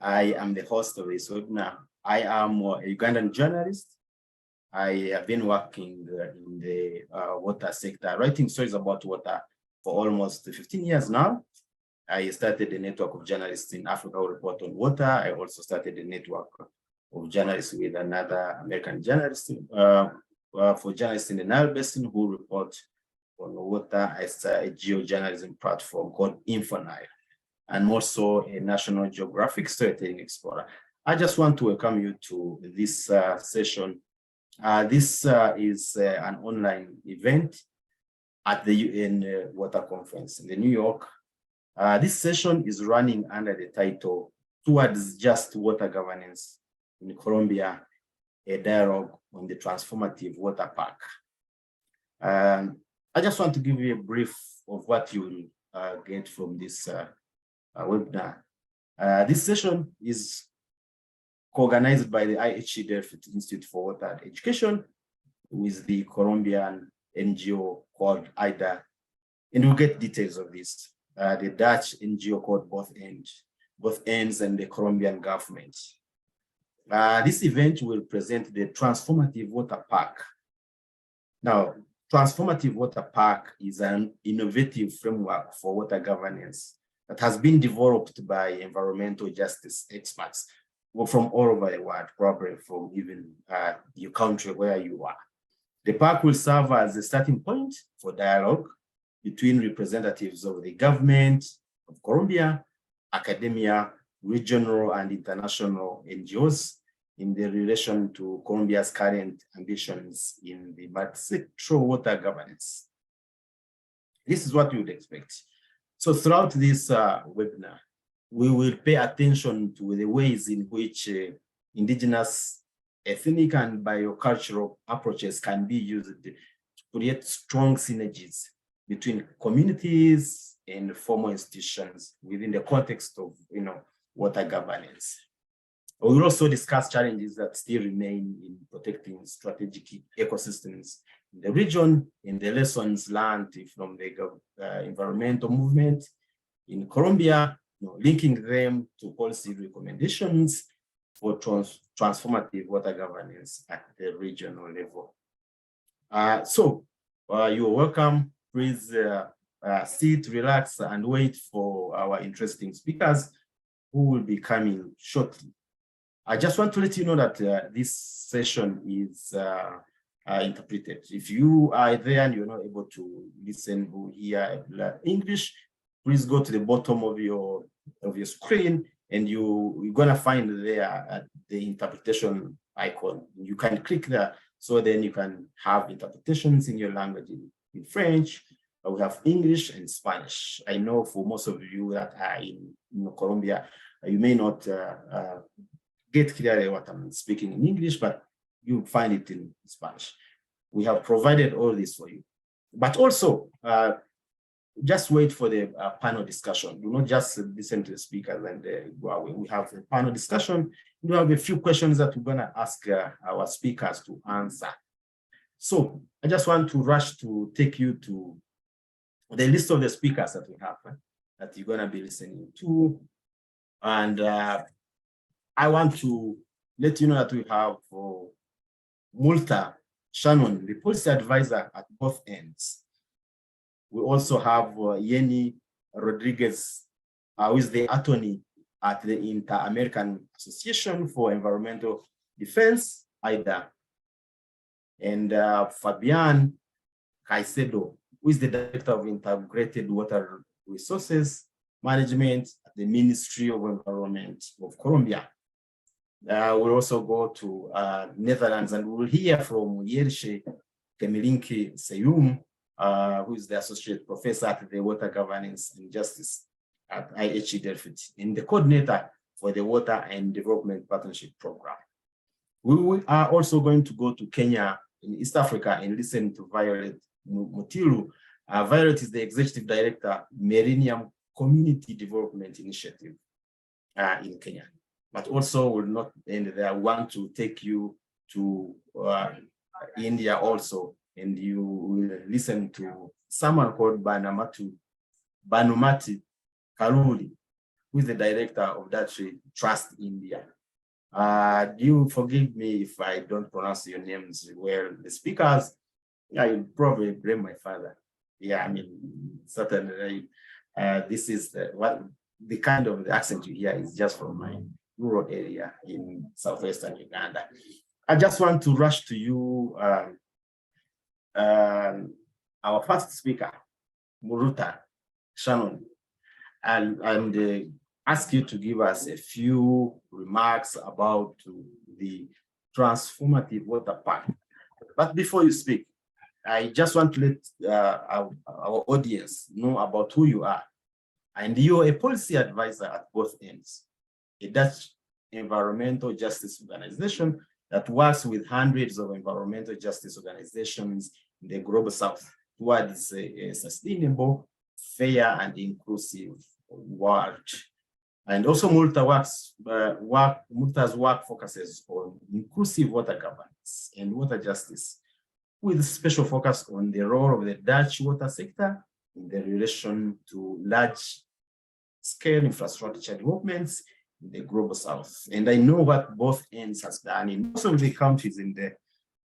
I am the host of this webinar. I am a Ugandan journalist. I have been working in the water sector, writing stories about water for almost 15 years now. I started a network of journalists in Africa who report on water. I also started a network of journalists with another American journalist for journalists in the Nile Basin who report on water. It's a geojournalism platform called InfoNile, and also a National Geographic storytelling explorer. I just want to welcome you to this session. This is an online event at the UN Water Conference in New York. This session is running under the title, Towards Just Water Governance in Colombia, a dialogue on the Transformative Water Pact. I just want to give you a brief of what you will get from this webinar. This session is co-organized by the IHE Delft Institute for Water Education with the Colombian NGO called IDA, and we'll get details of this. The Dutch NGO called Both Ends, and the Colombian government. This event will present the Transformative Water Pact. Now, Transformative Water Pact is an innovative framework for water governance that has been developed by environmental justice experts from all over the world, probably from even your country where you are. The pact will serve as a starting point for dialogue between representatives of the government of Colombia, academia, regional and international NGOs in the relation to Colombia's current ambitions in the multi-sectoral water governance. This is what you would expect. So throughout this webinar, we will pay attention to the ways in which indigenous, ethnic, and biocultural approaches can be used to create strong synergies between communities and formal institutions within the context of water governance. We will also discuss challenges that still remain in protecting strategic ecosystems in the region, and the lessons learned from the environmental movement in Colombia, linking them to policy recommendations for transformative water governance at the regional level. You are welcome. Please sit, relax, and wait for our interesting speakers who will be coming shortly. I just want to let you know that this session is interpreted. If you are there and you're not able to listen or hear English, please go to the bottom of your screen, and you're gonna find there the interpretation icon. You can click there, so then you can have interpretations in your language, in French. We have English and Spanish. I know for most of you that are in Colombia, you may not get clearly what I'm speaking in English, but you'll find it in Spanish. We have provided all this for you. But also, just wait for the panel discussion. Do not just listen to the speakers and go away. We have a panel discussion. We have a few questions that we're gonna ask our speakers to answer. So I just want to rush to take you to the list of the speakers that we have, that you're gonna be listening to. And I want to let you know that we have Multa Shannon, the policy advisor at Both Ends. We also have Yeni Rodriguez, who is the attorney at the Inter-American Association for Environmental Defense, IDA. And Fabian Caicedo, who is the director of Integrated Water Resources Management at the Ministry of Environment of Colombia. We'll also go to Netherlands, and we'll hear from Yershe Kemilinki Seyum, who is the associate professor at the Water Governance and Justice at IHE Delft, and the coordinator for the Water and Development Partnership Program. We are also going to go to Kenya in East Africa and listen to Violet Mutilu. Violet is the executive director, Millennium Community Development Initiative in Kenya. But also will not end there. I want to take you to India also, and you will listen to someone called Banumati Karuri, who is the director of that Trust India. Do you forgive me if I don't pronounce your names well? The speakers, I will probably blame my father. Yeah, I mean, certainly, this is the kind of the accent you hear is just from my rural area in southwestern Uganda. I just want to rush to you, our first speaker, Muruta Shannon, and ask you to give us a few remarks about the Transformative Water Pact. But before you speak, I just want to let our audience know about who you are. And you're a policy advisor at both ends, a Dutch environmental justice organization that works with hundreds of environmental justice organizations in the global south towards a sustainable, fair, and inclusive world. And also Multa's work focuses on inclusive water governance and water justice, with special focus on the role of the Dutch water sector in the relation to large-scale infrastructure developments in the global south. And I know what both ends has done in most of the countries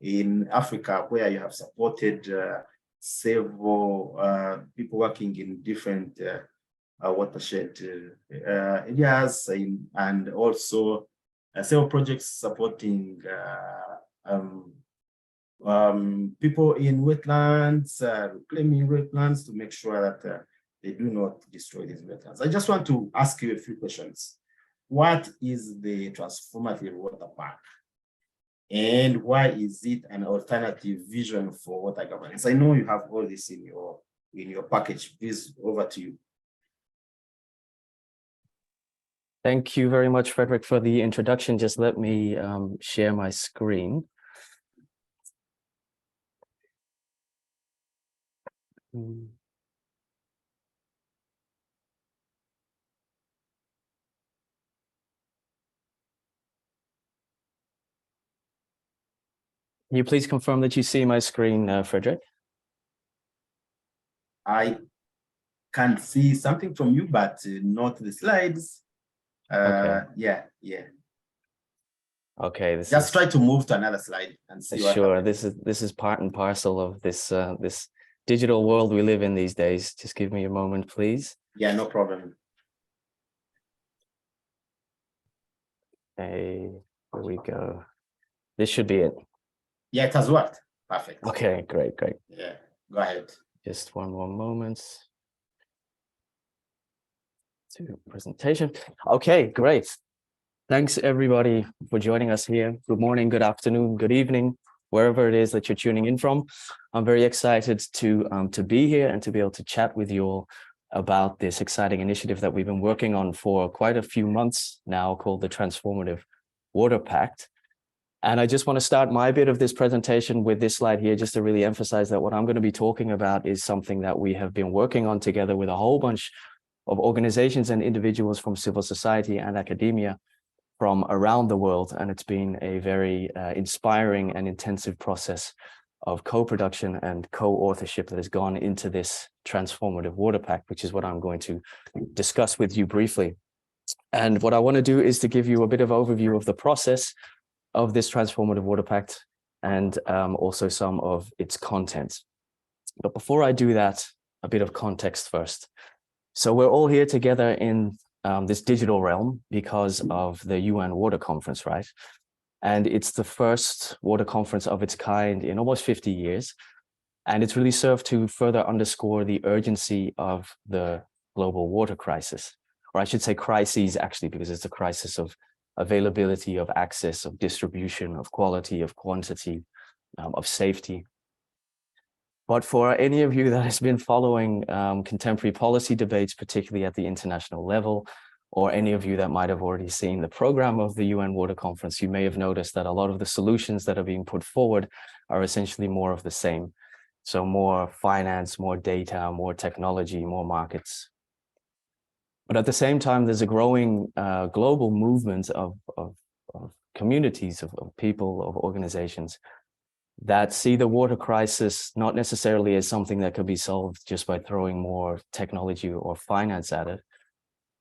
in Africa, where you have supported several people working in different watershed areas, and also several projects supporting people in wetlands, reclaiming wetlands to make sure that they do not destroy these wetlands. I just want to ask you a few questions. What is the Transformative Water Pact? And why is it an alternative vision for water governance? I know you have all this in your package. Please, over to you. Thank you very much, Frederick, for the introduction. Just let me share my screen. Can you please confirm that you see my screen, Frederick? I can see something from you, but not the slides. Okay. Yeah. Okay. Just try to move to another slide and see. Sure. This is part and parcel of this this digital world we live in these days. Just give me a moment, please. Yeah, no problem. Okay, here we go. This should be it. Yeah, it has worked. Perfect. Okay, great. Yeah, go ahead. Just one more moment to presentation. Okay, great. Thanks everybody for joining us here. Good morning, good afternoon, good evening, wherever it is that you're tuning in from. I'm very excited to be here and to be able to chat with you all about this exciting initiative that we've been working on for quite a few months now, called the Transformative Water Pact. And I just want to start my bit of this presentation with this slide here, just to really emphasize that what I'm going to be talking about is something that we have been working on together with a whole bunch of organizations and individuals from civil society and academia from around the world. And it's been a very inspiring and intensive process of co-production and co-authorship that has gone into this Transformative Water Pact, which is what I'm going to discuss with you briefly. And what I want to do is to give you a bit of overview of the process of this Transformative Water Pact and also some of its content. But before I do that, a bit of context first. So we're all here together in this digital realm because of the UN Water Conference, right? And it's the first water conference of its kind in almost 50 years. And it's really served to further underscore the urgency of the global water crisis, or I should say crises actually, because it's a crisis of availability, of access, of distribution, of quality, of quantity, of safety. But for any of you that has been following contemporary policy debates, particularly at the international level, or any of you that might have already seen the program of the UN Water Conference, you may have noticed that a lot of the solutions that are being put forward are essentially more of the same. So more finance, more data, more technology, more markets. But at the same time, there's a growing global movement of communities, of people, of organizations that see the water crisis not necessarily as something that could be solved just by throwing more technology or finance at it,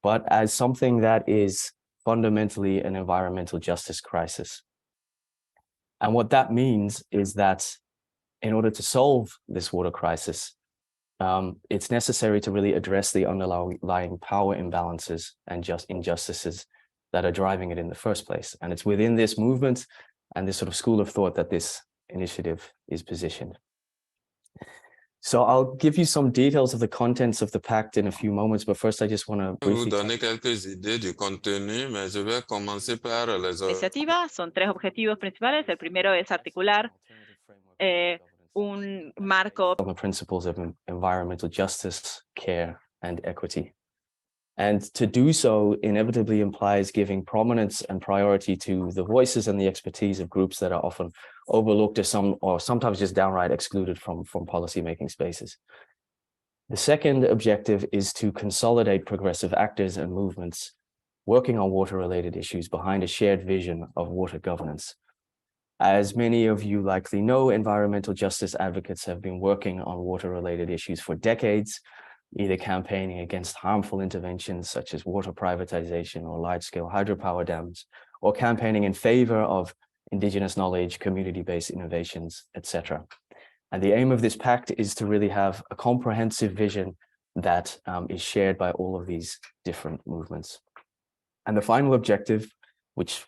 but as something that is fundamentally an environmental justice crisis. And what that means is that in order to solve this water crisis, it's necessary to really address the underlying power imbalances and just injustices that are driving it in the first place. And it's within this movement and this sort of school of thought that this initiative is positioned. So I'll give you some details of the contents of the pact in a few moments, but first I just want to briefly... vous donner quelques idées du contenu, mais je vais commencer par les iniciativa son 3 objetivos principales. El primero es articular un marco on the principles of environmental justice, care, and equity. And to do so inevitably implies giving prominence and priority to the voices and the expertise of groups that are often overlooked or sometimes just downright excluded from policymaking spaces. The second objective is to consolidate progressive actors and movements working on water-related issues behind a shared vision of water governance. As many of you likely know, environmental justice advocates have been working on water-related issues for decades, either campaigning against harmful interventions such as water privatization or large-scale hydropower dams, or campaigning in favor of indigenous knowledge, community-based innovations, etc. And the aim of this pact is to really have a comprehensive vision that is shared by all of these different movements. And the final objective, which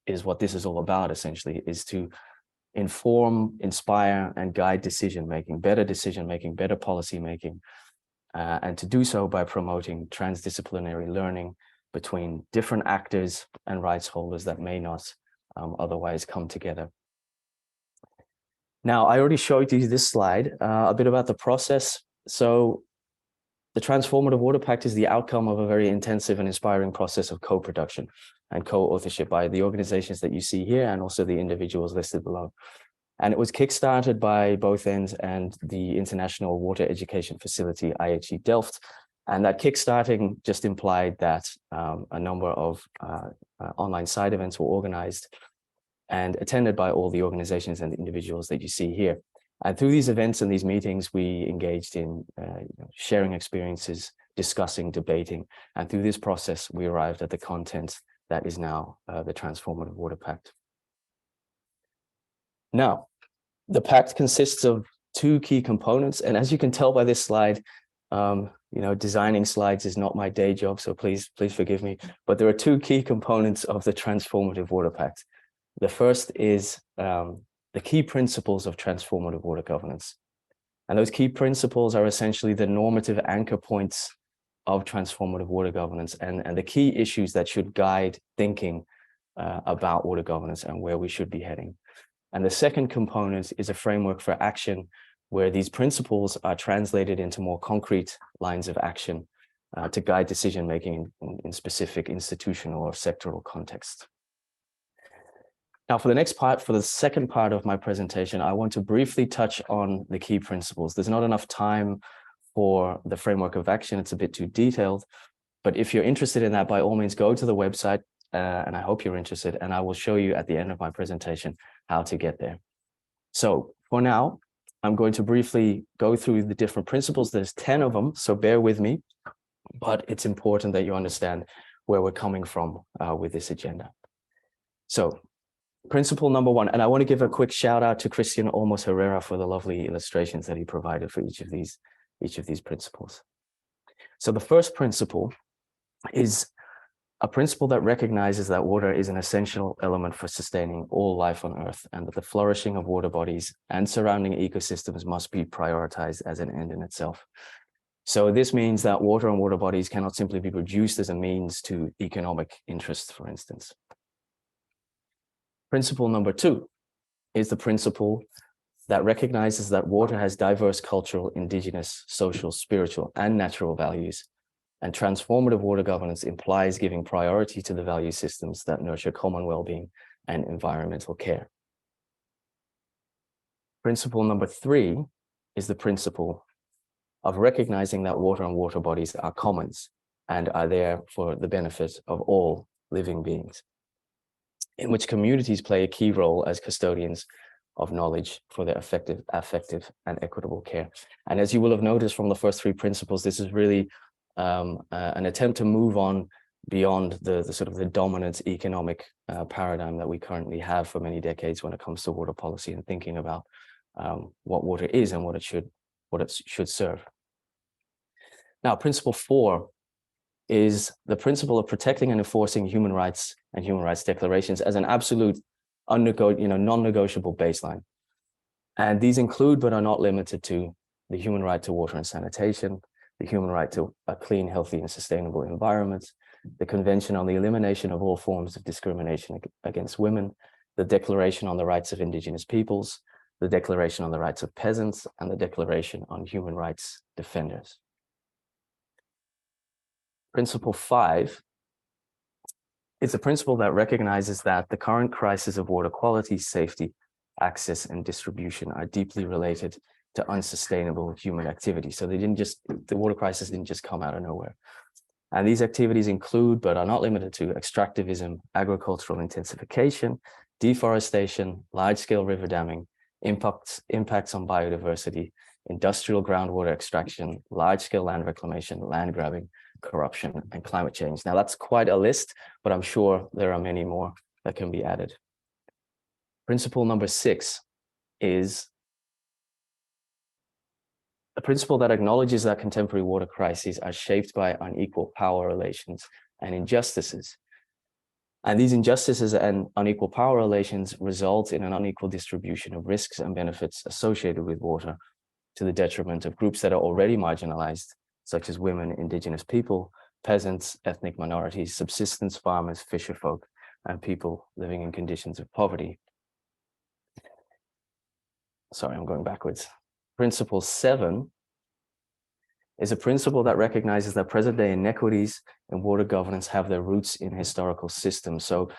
is what this is all about essentially, is to inform, inspire, and guide decision-making, better policy-making, and to do so by promoting transdisciplinary learning between different actors and rights holders that may not otherwise come together. Now, I already showed you this slide, a bit about the process. So the Transformative Water Pact is the outcome of a very intensive and inspiring process of co-production and co-authorship by the organizations that you see here and also the individuals listed below. And it was kickstarted by both ends and the International Water Education Facility, IHE Delft. And that kickstarting just implied that a number of online side events were organized and attended by all the organizations and individuals that you see here. And through these events and these meetings, we engaged in sharing experiences, discussing, debating. And through this process, we arrived at the content that is now the Transformative Water Pact. Now, the pact consists of two key components. And as you can tell by this slide, designing slides is not my day job, so please forgive me. But there are two key components of the Transformative Water Pact. The first is the key principles of transformative water governance. And those key principles are essentially the normative anchor points of transformative water governance and the key issues that should guide thinking about water governance and where we should be heading. And the second component is a framework for action where these principles are translated into more concrete lines of action to guide decision-making in specific institutional or sectoral contexts. Now, for the second part of my presentation, I want to briefly touch on the key principles. There's not enough time for the framework of action. It's a bit too detailed, but if you're interested in that, by all means, go to the website, and I hope you're interested, and I will show you at the end of my presentation how to get there. So for now, I'm going to briefly go through the different principles. There's 10 of them, so bear with me, but it's important that you understand where we're coming from with this agenda. So principle number one, and I want to give a quick shout out to Christian Olmos Herrera for the lovely illustrations that he provided for each of these principles. So the first principle is a principle that recognizes that water is an essential element for sustaining all life on Earth, and that the flourishing of water bodies and surrounding ecosystems must be prioritized as an end in itself. So this means that water and water bodies cannot simply be reduced as a means to economic interests, for instance. Principle number two is the principle that recognizes that water has diverse cultural, indigenous, social, spiritual, and natural values. And transformative water governance implies giving priority to the value systems that nurture common well-being and environmental care. Principle number three is the principle of recognizing that water and water bodies are commons and are there for the benefit of all living beings, in which communities play a key role as custodians of knowledge for their effective, and equitable care. And as you will have noticed from the first three principles, this is really an attempt to move on beyond the sort of the dominant economic paradigm that we currently have for many decades when it comes to water policy and thinking about what water is and what it should serve. Now, principle 4 is the principle of protecting and enforcing human rights and human rights declarations as an absolute non-negotiable baseline. And these include, but are not limited to, the human right to water and sanitation, the human right to a clean, healthy, and sustainable environment, the Convention on the Elimination of All Forms of Discrimination against Women, the Declaration on the Rights of Indigenous Peoples, the Declaration on the Rights of Peasants, and the Declaration on Human Rights Defenders. Principle 5 is a principle that recognizes that the current crisis of water quality, safety, access, and distribution are deeply related to unsustainable human activity. So the water crisis didn't just come out of nowhere. And these activities include, but are not limited to, extractivism, agricultural intensification, deforestation, large-scale river damming, impacts on biodiversity, industrial groundwater extraction, large-scale land reclamation, land grabbing, corruption, and climate change. Now, that's quite a list, but I'm sure there are many more that can be added. Principle number 6 is a principle that acknowledges that contemporary water crises are shaped by unequal power relations and injustices. And these injustices and unequal power relations result in an unequal distribution of risks and benefits associated with water to the detriment of groups that are already marginalized, such as women, indigenous people, peasants, ethnic minorities, subsistence farmers, fisherfolk, and people living in conditions of poverty. Sorry, I'm going backwards. Principle 7 is a principle that recognizes that present-day inequities in water governance have their roots in historical systems. So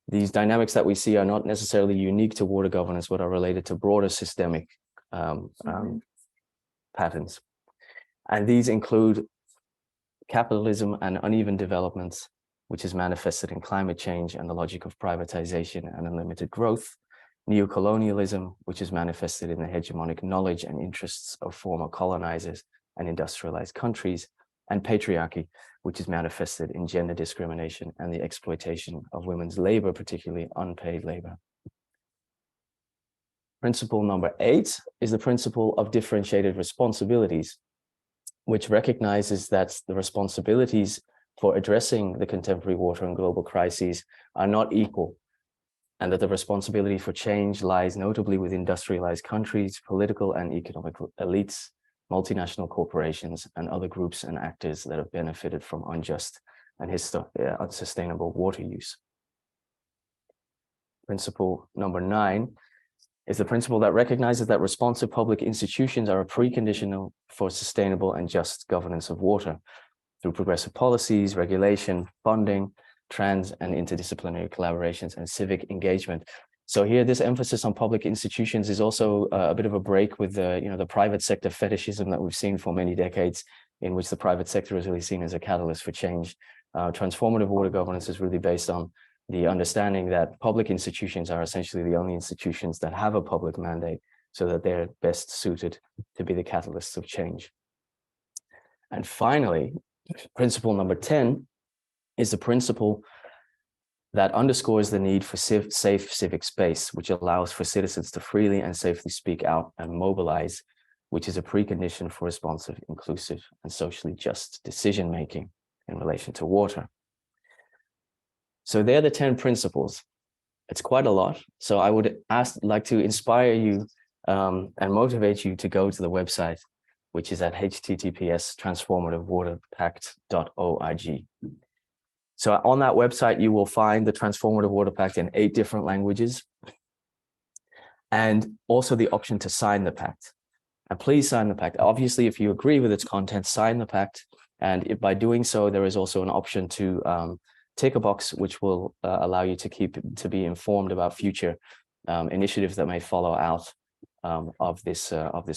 these dynamics that we see are not necessarily unique to water governance, but are related to broader systemic patterns. And these include capitalism and uneven development, which is manifested in climate change and the logic of privatization and unlimited growth, neocolonialism, which is manifested in the hegemonic knowledge and interests of former colonizers and industrialized countries, and patriarchy, which is manifested in gender discrimination and the exploitation of women's labor, particularly unpaid labor. Principle number 8 is the principle of differentiated responsibilities, which recognizes that the responsibilities for addressing the contemporary water and global crises are not equal, and that the responsibility for change lies notably with industrialized countries, political and economic elites, multinational corporations, and other groups and actors that have benefited from unjust and unsustainable water use. Principle number 9 is the principle that recognizes that responsive public institutions are a precondition for sustainable and just governance of water through progressive policies, regulation, funding, trans and interdisciplinary collaborations, and civic engagement. So here, this emphasis on public institutions is also a bit of a break with the private sector fetishism that we've seen for many decades, in which the private sector is really seen as a catalyst for change. Transformative water governance is really based on the understanding that public institutions are essentially the only institutions that have a public mandate, so that they're best suited to be the catalysts of change. And finally, principle number 10 is the principle that underscores the need for safe civic space, which allows for citizens to freely and safely speak out and mobilize, which is a precondition for responsive, inclusive, and socially just decision-making in relation to water. So they're the 10 principles. It's quite a lot. So I would like to inspire you and motivate you to go to the website, which is at https://transformativewaterpact.org. So on that website, you will find the Transformative Water Pact in 8 different languages, and also the option to sign the pact. And please sign the pact. Obviously, if you agree with its content, sign the pact. And if by doing so, there is also an option to tick a box, which will allow you to be informed about future initiatives that may follow out of this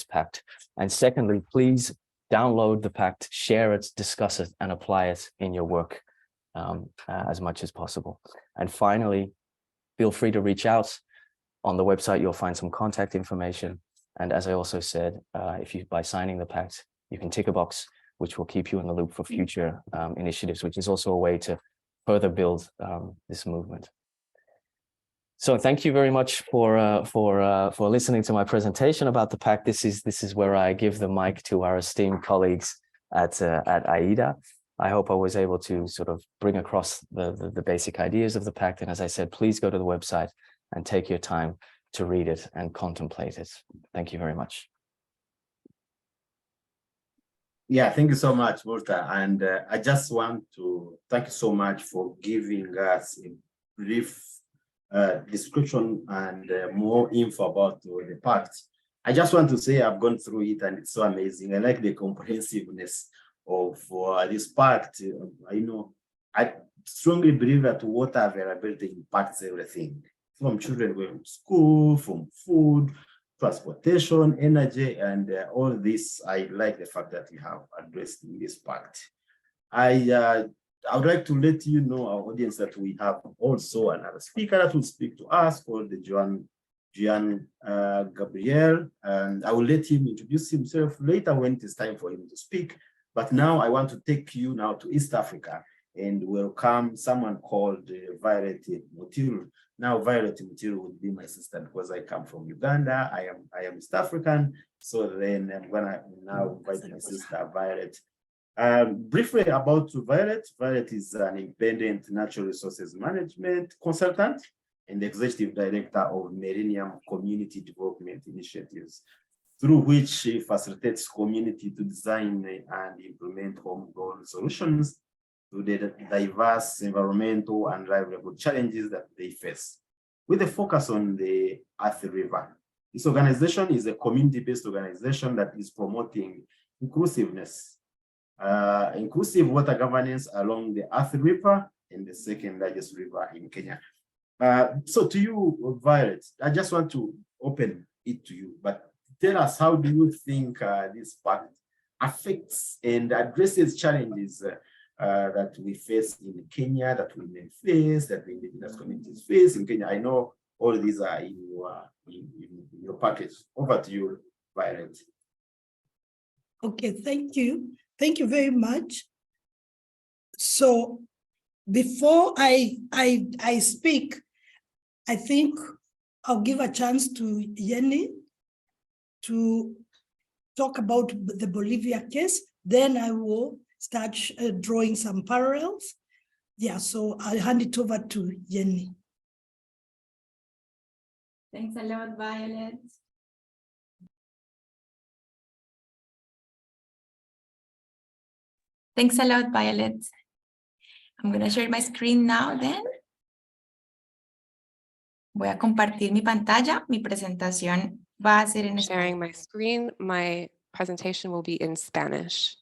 pact. And secondly, please download the pact, share it, discuss it, and apply it in your work as much as possible. And finally, feel free to reach out. On the website, you'll find some contact information. And as I also said, by signing the pact, you can tick a box which will keep you in the loop for future initiatives, which is also a way to further build this movement. So thank you very much for listening to my presentation about the pact. This is where I give the mic to our esteemed colleagues at AIDA. I hope I was able to sort of bring across the basic ideas of the pact. And as I said, please go to the website and take your time to read it and contemplate it. Thank you very much. Yeah, thank you so much, Walter. And I just want to thank you so much for giving us a brief description and more info about the pact. I just want to say I've gone through it and it's so amazing. I like the comprehensiveness of this pact. I strongly believe that water availability impacts everything, from children going to school, from food, transportation, energy, and all this. I like the fact that we have addressed in this pact. I would like to let you know, our audience, that we have also another speaker that will speak to us called Juan Gabriel, and I will let him introduce himself later when it is time for him to speak. But now I want to take you now to East Africa and welcome someone called Violet Mutiru. Now Violet Mutiru will be my sister because I come from Uganda. I am East African. So then I'm gonna now invite my sister Violet. Briefly about Violet. Violet is an independent natural resources management consultant and the executive director of Millennium Community Development Initiatives, through which she facilitates community to design and implement homegrown solutions to the diverse environmental and livelihood challenges that they face, with a focus on the Earth River. This organization is a community-based organization that is promoting inclusiveness, inclusive water governance along the Earth River and the second largest river in Kenya. So to you, Violet, I just want to open it to you, but tell us, how do you think this pact affects and addresses challenges that we face in Kenya, that we may face, that the indigenous communities face in Kenya? I know all of these are in your package. Over to you, Violet. Okay, thank you. Thank you very much. So before I speak, I think I'll give a chance to Jenny to talk about the Bolivia case. Then I will start drawing some parallels. Yeah, so I'll hand it over to Jenny. Thanks a lot, Violet. Thanks a lot, Violet. I'm going to share my screen now then. Voy a compartir mi pantalla. Mi presentación va a ser en español. Sharing my screen. My presentation will be in Spanish.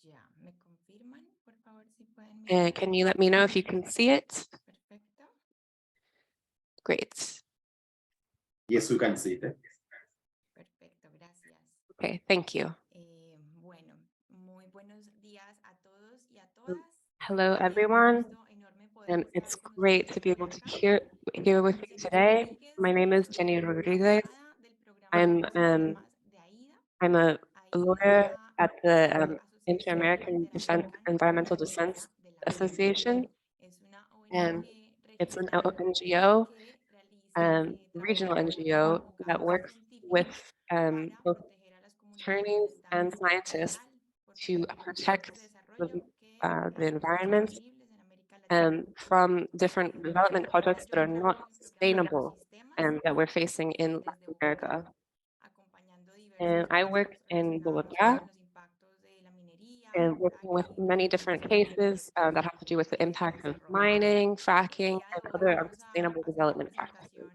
Ya, ¿me confirman? Por favor, si pueden And can you let me know if you can see it? Perfecto. Great. Yes, we can see it. Perfecto, gracias. Okay, thank you. Bueno, muy buenos días a todos y a todas. Hello, everyone. It's great to be able to hear with you today. My name is Jenny Rodriguez. I'm a lawyer at the Inter-American Environmental Defense Association, and it's an NGO, regional NGO that works with both attorneys and scientists to protect the environment from different development projects that are not sustainable and that we're facing in Latin America. And I work in Bogota and working with many different cases that have to do with the impact of mining, fracking, and other unsustainable development practices.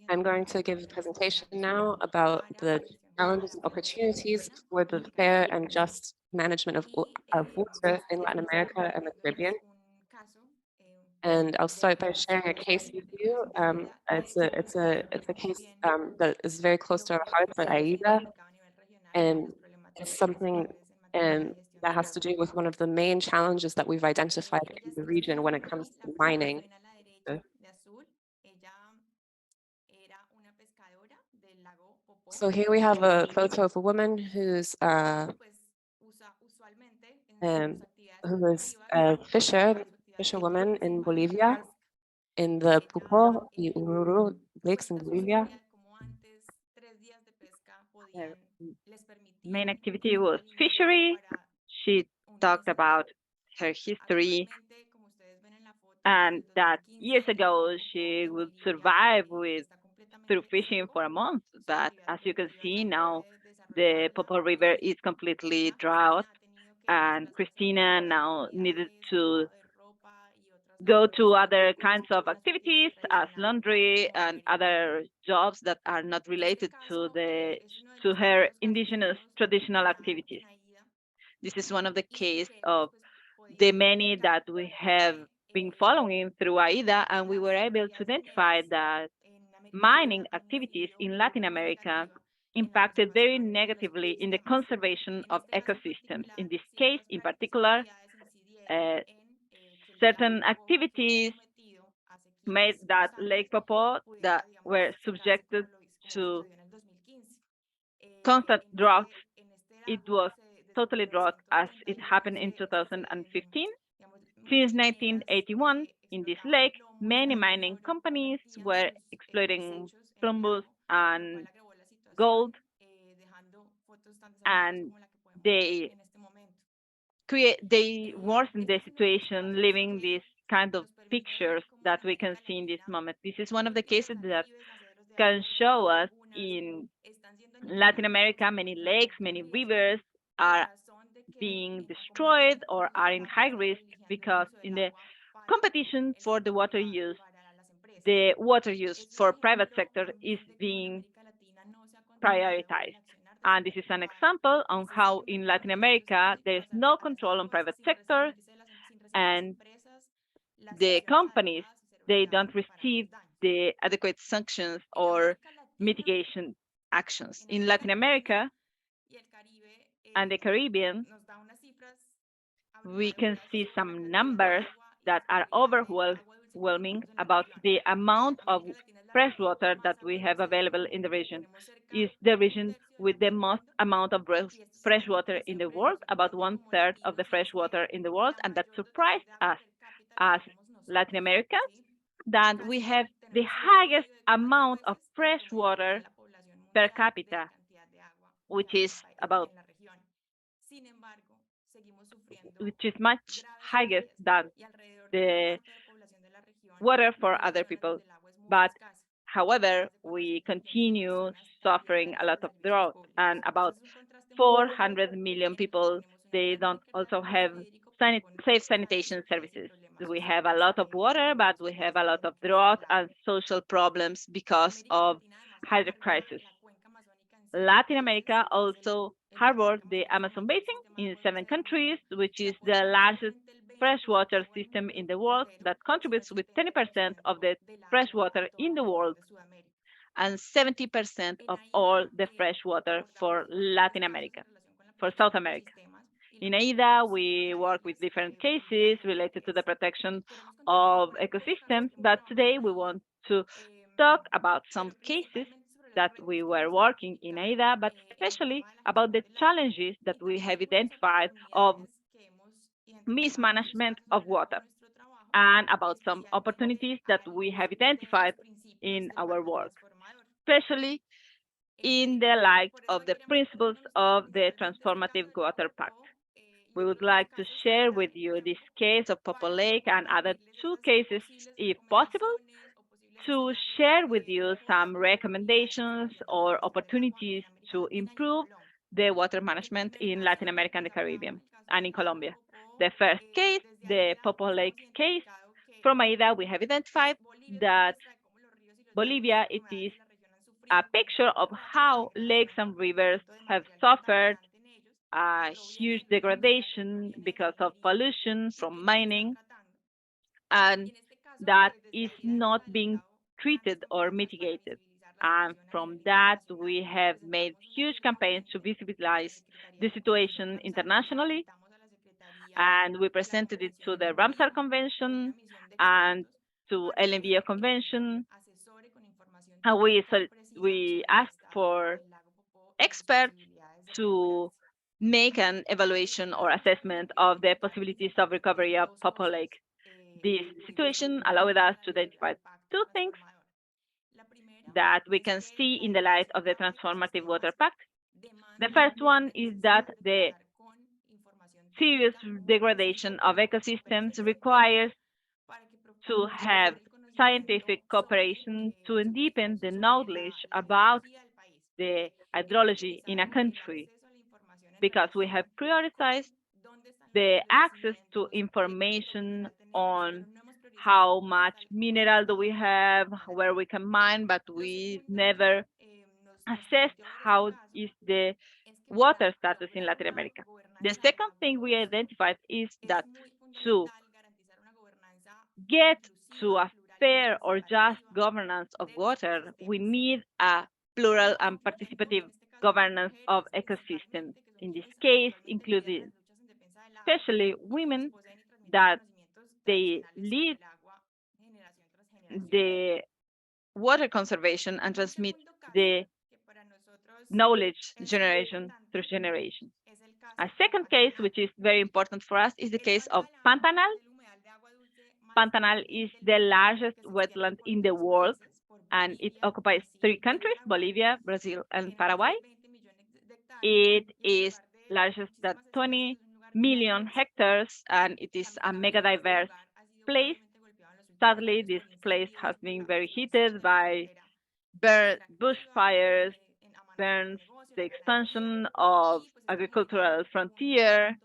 I'm going to give a presentation now about the challenges and opportunities for the fair and just management of water in Latin America and the Caribbean. And I'll start by sharing a case with you. It's a case that is very close to our hearts at AIDA, and it's something that has to do with one of the main challenges that we've identified in the region when it comes to mining. So here we have a photo of a woman who is a fisherwoman in Bolivia, in the Pupo y Ururu lakes in Bolivia. Her main activity was fishery. She talked about her history and that years ago she would survive through fishing for a month. But as you can see now, the Popo River is completely drought, and Christina now needed to go to other kinds of activities as laundry and other jobs that are not related to her indigenous traditional activities. This is one of the case of the many that we have been following through AIDA, and we were able to identify that mining activities in Latin America impacted very negatively in the conservation of ecosystems. In this case, in particular, certain activities made that Lake Popo that were subjected to constant droughts. It was totally drought as it happened in 2015. Since 1981, in this lake, many mining companies were exploiting plumbus and gold, and they worsened the situation, leaving these kind of pictures that we can see in this moment. This is one of the cases that can show us in Latin America, many lakes, many rivers are being destroyed or are in high risk because in the competition for the water use for private sector is being prioritized. And this is an example on how in Latin America, there's no control on private sector, and the companies, they don't receive the adequate sanctions or mitigation actions. In Latin America and the Caribbean, we can see some numbers that are overwhelming about the amount of fresh water that we have available in the region. Is the region with the most amount of fresh water in the world, about 1/3 of the fresh water in the world, and that surprised us as Latin Americans, that we have the highest amount of fresh water per capita, which is much higher than the water for other people. But however, we continue suffering a lot of drought, and about 400 million people, they don't also have safe sanitation services. We have a lot of water, but we have a lot of drought and social problems because of hydro crisis. Latin America also harbors the Amazon basin in 7 countries, which is the largest freshwater system in the world that contributes with 20% of the freshwater in the world and 70% of all the freshwater for Latin America, for South America. In AIDA, we work with different cases related to the protection of ecosystems, but today we want to talk about some cases that we were working in AIDA, but especially about the challenges that we have identified of mismanagement of water and about some opportunities that we have identified in our work, especially in the light of the principles of the Transformative Water Pact. We would like to share with you this case of Popo Lake and other 2 cases, if possible, to share with you some recommendations or opportunities to improve the water management in Latin America and the Caribbean and in Colombia. The first case, the Popo Lake case, from AIDA, we have identified that Bolivia, it is a picture of how lakes and rivers have suffered a huge degradation because of pollution from mining, and that is not being treated or mitigated. And from that, we have made huge campaigns to visibilize the situation internationally, and we presented it to the Ramsar Convention and to LNVO Convention, and we asked for expert to make an evaluation or assessment of the possibilities of recovery of Popo Lake. This situation allowed us to identify two things that we can see in the light of the Transformative Water Pact. The first one is that the serious degradation of ecosystems requires to have scientific cooperation to deepen the knowledge about the hydrology in a country, because we have prioritized the access to information on how much mineral do we have, where we can mine, but we never assessed how is the water status in Latin America. The second thing we identified is that to get to a fair or just governance of water, we need a plural and participative governance of ecosystems. In this case, including especially women that they lead the water conservation and transmit the knowledge generation through generation. A second case, which is very important for us, is the case of Pantanal. Pantanal is the largest wetland in the world, and it occupies 3 countries, Bolivia, Brazil, and Paraguay. It is largest than 20 million hectares, and it is a mega diverse place. Sadly, this place has been very heated by bushfires, burns, the expansion of agricultural frontier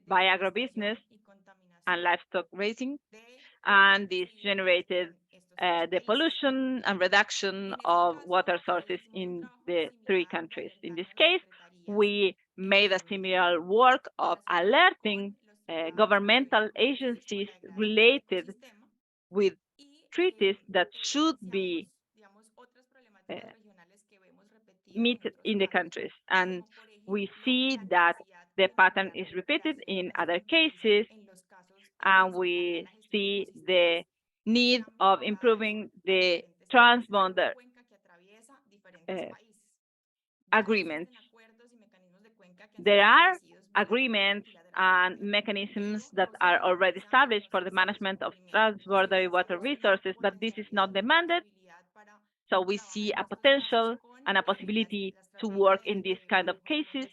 by agribusiness and livestock raising, and this generated the pollution and reduction of water sources in the 3 countries. In this case, we made a similar work of alerting governmental agencies related with treaties that should be met in the countries. And we see that the pattern is repeated in other cases, and we see the need of improving the transborder agreements. There are agreements and mechanisms that are already established for the management of transborder water resources, but this is not demanded. So we see a potential and a possibility to work in these kind of cases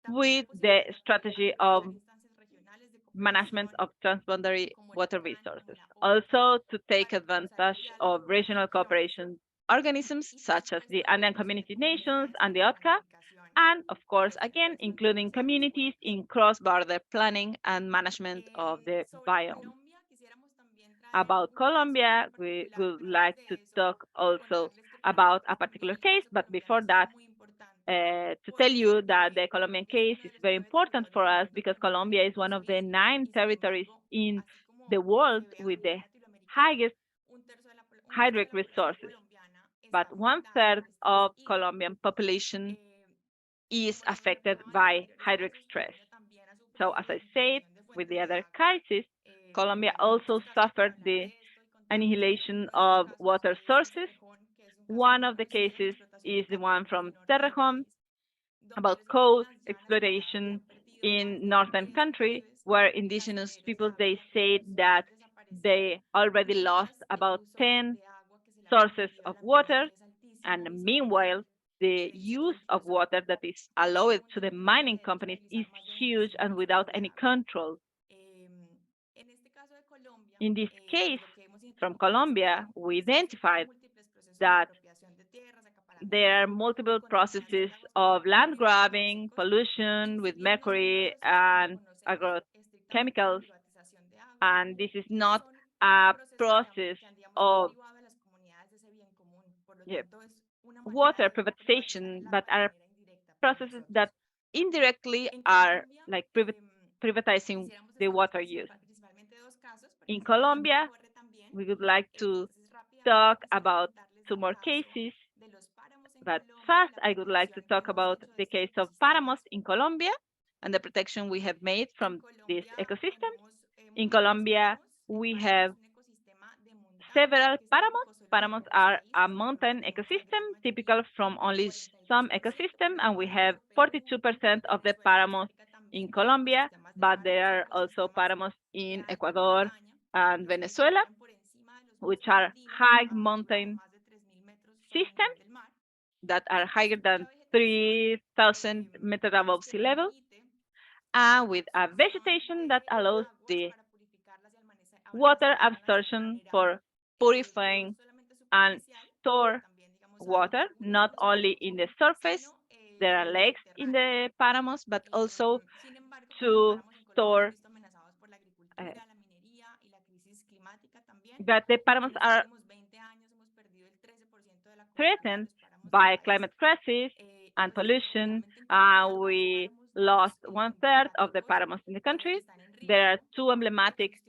with the strategy of management of transboundary water resources. Also, to take advantage of regional cooperation organisms such as the Andean Community Nations and the OTCA, and of course, again, including communities in cross-border planning and management of the biome. About Colombia, we would like to talk also about a particular case, but before that, to tell you that the Colombian case is very important for us because Colombia is one of the 9 territories in the world with the highest hydric resources. But 1/3 of Colombian population is affected by hydric stress. So as I said, with the other crisis, Colombia also suffered the annihilation of water sources. One of the cases is the one from Terrejón, about coal exploitation in northern country, where indigenous people, they said that they already lost about 10 sources of water, and meanwhile the use of water that is allowed to the mining companies is huge and without any control. In this case, from Colombia, we identified that there are multiple processes of land grabbing, pollution with mercury and agrochemicals, and this is not a process of water privatization, but are processes that indirectly are like privatizing the water use. In Colombia, we would like to talk about 2 more cases, but first I would like to talk about the case of paramos in Colombia and the protection we have made from this ecosystem. In Colombia, we have several paramos. Paramos are a mountain ecosystem typical from only some ecosystem, and we have 42% of the paramos in Colombia, but there are also paramos in Ecuador and Venezuela, which are high mountain systems that are higher than 3,000 meters above sea level, and with a vegetation that allows the water absorption for purifying and store water, not only in the surface, there are lakes in the paramos, but also to store. But the paramos are threatened by climate crisis and pollution. We lost 1/3 of the paramos in the country. There are two emblematic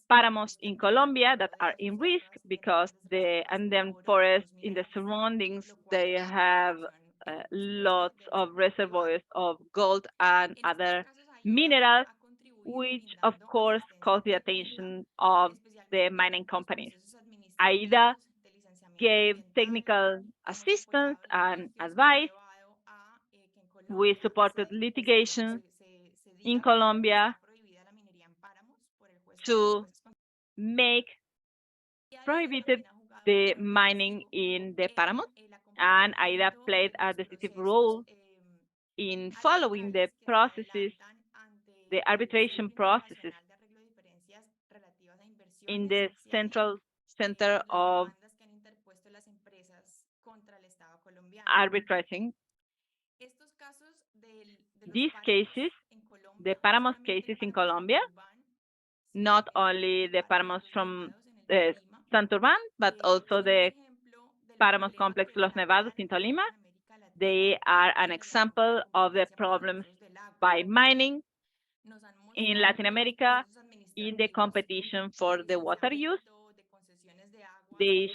paramos in Colombia that are in risk because the Andean forest in the surroundings, they have lots of reservoirs of gold and other minerals, which of course cause the attention of the mining companies. AIDA gave technical assistance and advice. We supported litigation in Colombia to make prohibited the mining in the paramos, and AIDA played a decisive role in following the processes, the arbitration processes in the central center of arbitrating. These cases, the paramos cases in Colombia, not only the paramos from Santurban, but also the paramos complex Los Nevados in Tolima, they are an example of the problems by mining in Latin America in the competition for the water use. They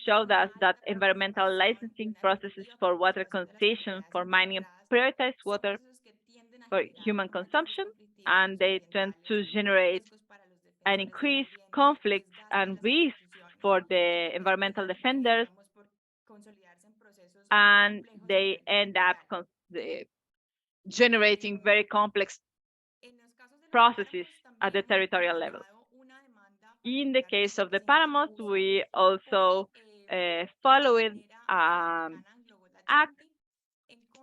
showed us that environmental licensing processes for water concession for mining prioritize water for human consumption, and they tend to generate an increased conflict and risks for the environmental defenders, and they end up generating very complex processes at the territorial level. In the case of the paramos, we also followed act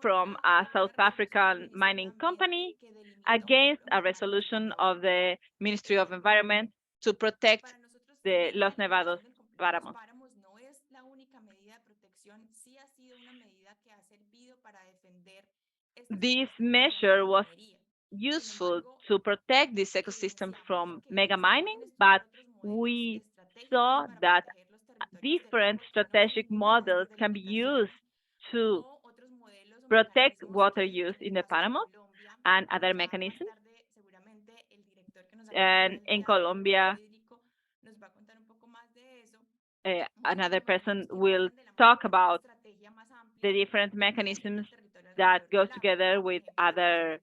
from a South African mining company against a resolution of the Ministry of Environment to protect the Los Nevados paramos. This measure was useful to protect this ecosystem from mega mining, but we saw that different strategic models can be used to protect water use in the paramos and other mechanisms. And in Colombia, another person will talk about the different mechanisms that go together with other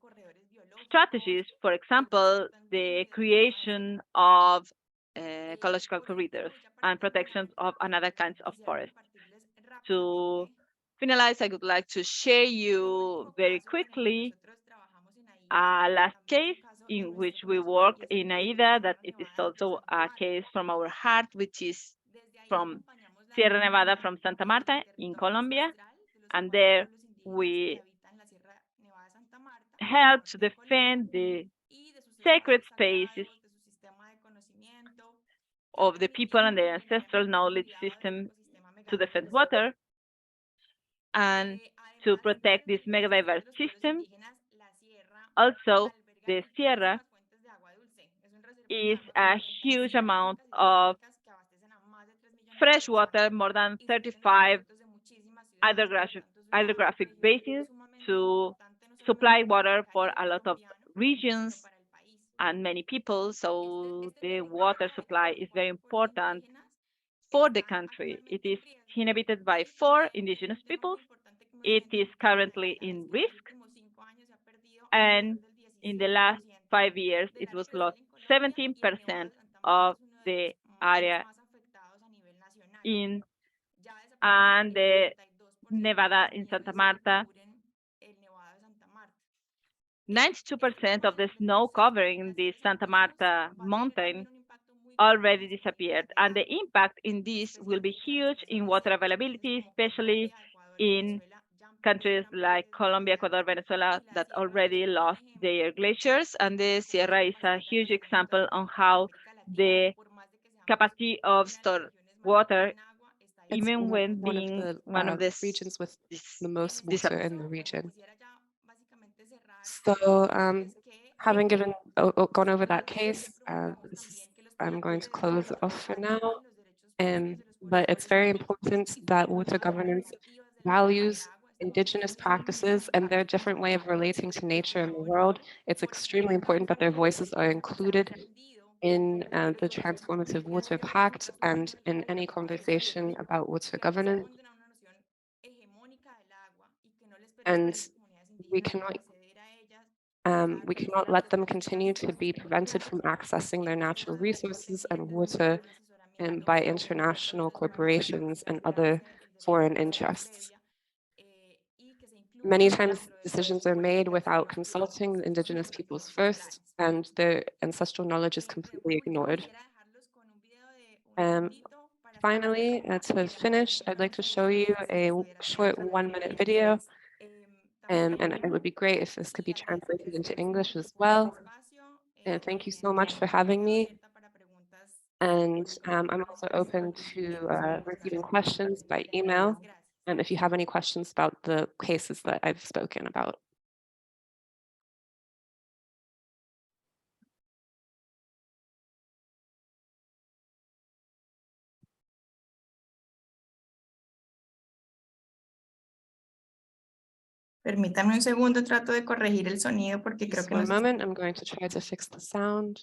strategies. For example, the creation of ecological corridors and protections of another kinds of forests. To finalize, I would like to share you very quickly a last case in which we worked in AIDA, that it is also a case from our heart, which is from Sierra Nevada, from Santa Marta in Colombia. And there we helped to defend the sacred spaces of the people and their ancestral knowledge system to defend water and to protect this mega diverse system. Also, the Sierra is a huge amount of fresh water, more than 35 hydrographic basins to supply water for a lot of regions and many people. So the water supply is very important for the country. It is inhabited by 4 indigenous peoples. It is currently in risk. And in the last 5 years, it was lost 17% of the area in and the Nevada in Santa Marta. 92% of the snow covering the Santa Marta mountain already disappeared, and the impact in this will be huge in water availability, especially in countries like Colombia, Ecuador, Venezuela that already lost their glaciers, and the Sierra is a huge example on how the capacity of stored water, even when being one of the regions with the most water in the region. So having gone over that case, I'm going to close off for now. But it's very important that water governance values Indigenous practices and their different way of relating to nature in the world. It's extremely important that their voices are included in the Transformative Water Pact and in any conversation about water governance. And we cannot let them continue to be prevented from accessing their natural resources and water by international corporations and other foreign interests. Many times decisions are made without consulting the Indigenous peoples first, and their ancestral knowledge is completely ignored. Finally, to finish, I'd like to show you a short 1-minute video. And it would be great if this could be translated into English as well. And thank you so much for having me. And I'm also open to receiving questions by email. And if you have any questions about the cases that I've spoken about. Permítame un segundo, trato de corregir el sonido porque creo que no. Just one moment, I'm going to try to fix the sound.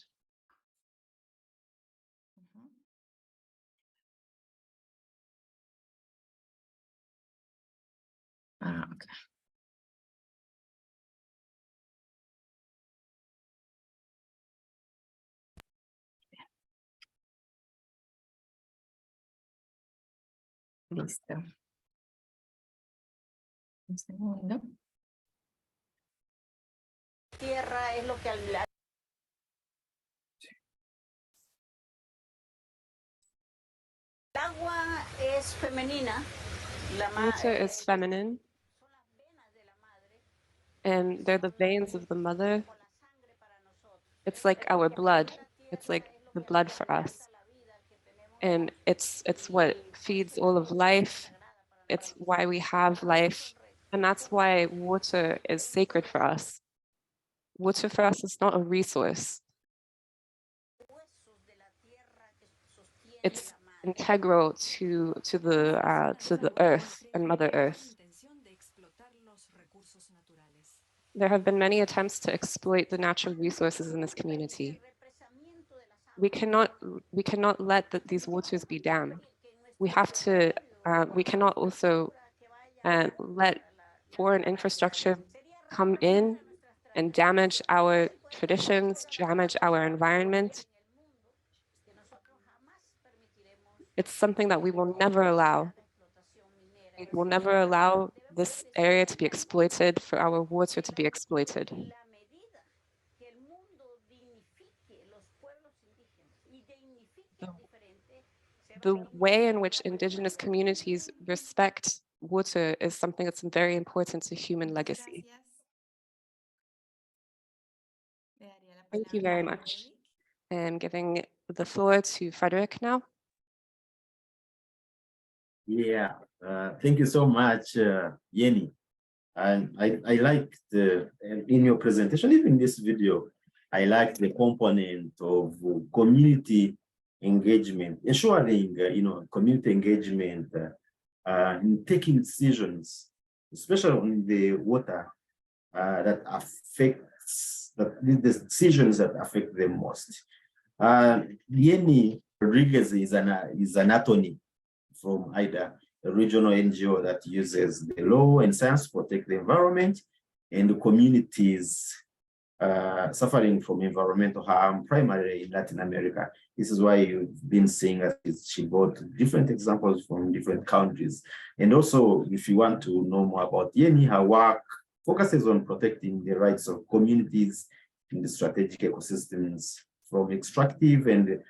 Okay. Listo. Un segundo. Tierra es lo que al agua es femenina. Water is feminine, and they're the veins of the mother. It's like our blood. It's like the blood for us. And it's what feeds all of life. It's why we have life. And that's why water is sacred for us. Water for us is not a resource. It's integral to the earth and Mother Earth. There have been many attempts to exploit the natural resources in this community. We cannot let these waters be dammed. We have to. We cannot also let foreign infrastructure come in and damage our traditions, damage our environment. It's something that we will never allow. We will never allow this area to be exploited, for our water to be exploited. The way in which Indigenous communities respect water is something that's very important to human legacy. Thank you very much. I'm giving the floor to Frederick now. Yeah, thank you so much, Yeni. And I liked in your presentation, even this video, I liked the component of community engagement, ensuring community engagement in taking decisions, especially on the water that affects the decisions that affect them most. Yeni Rodriguez is an attorney from IDA, a regional NGO that uses the law and science to protect the environment and the communities suffering from environmental harm, primarily in Latin America. This is why you've been seeing us. She brought different examples from different countries. And also, if you want to know more about Yeni, her work focuses on protecting the rights of communities in the strategic ecosystems from extractive and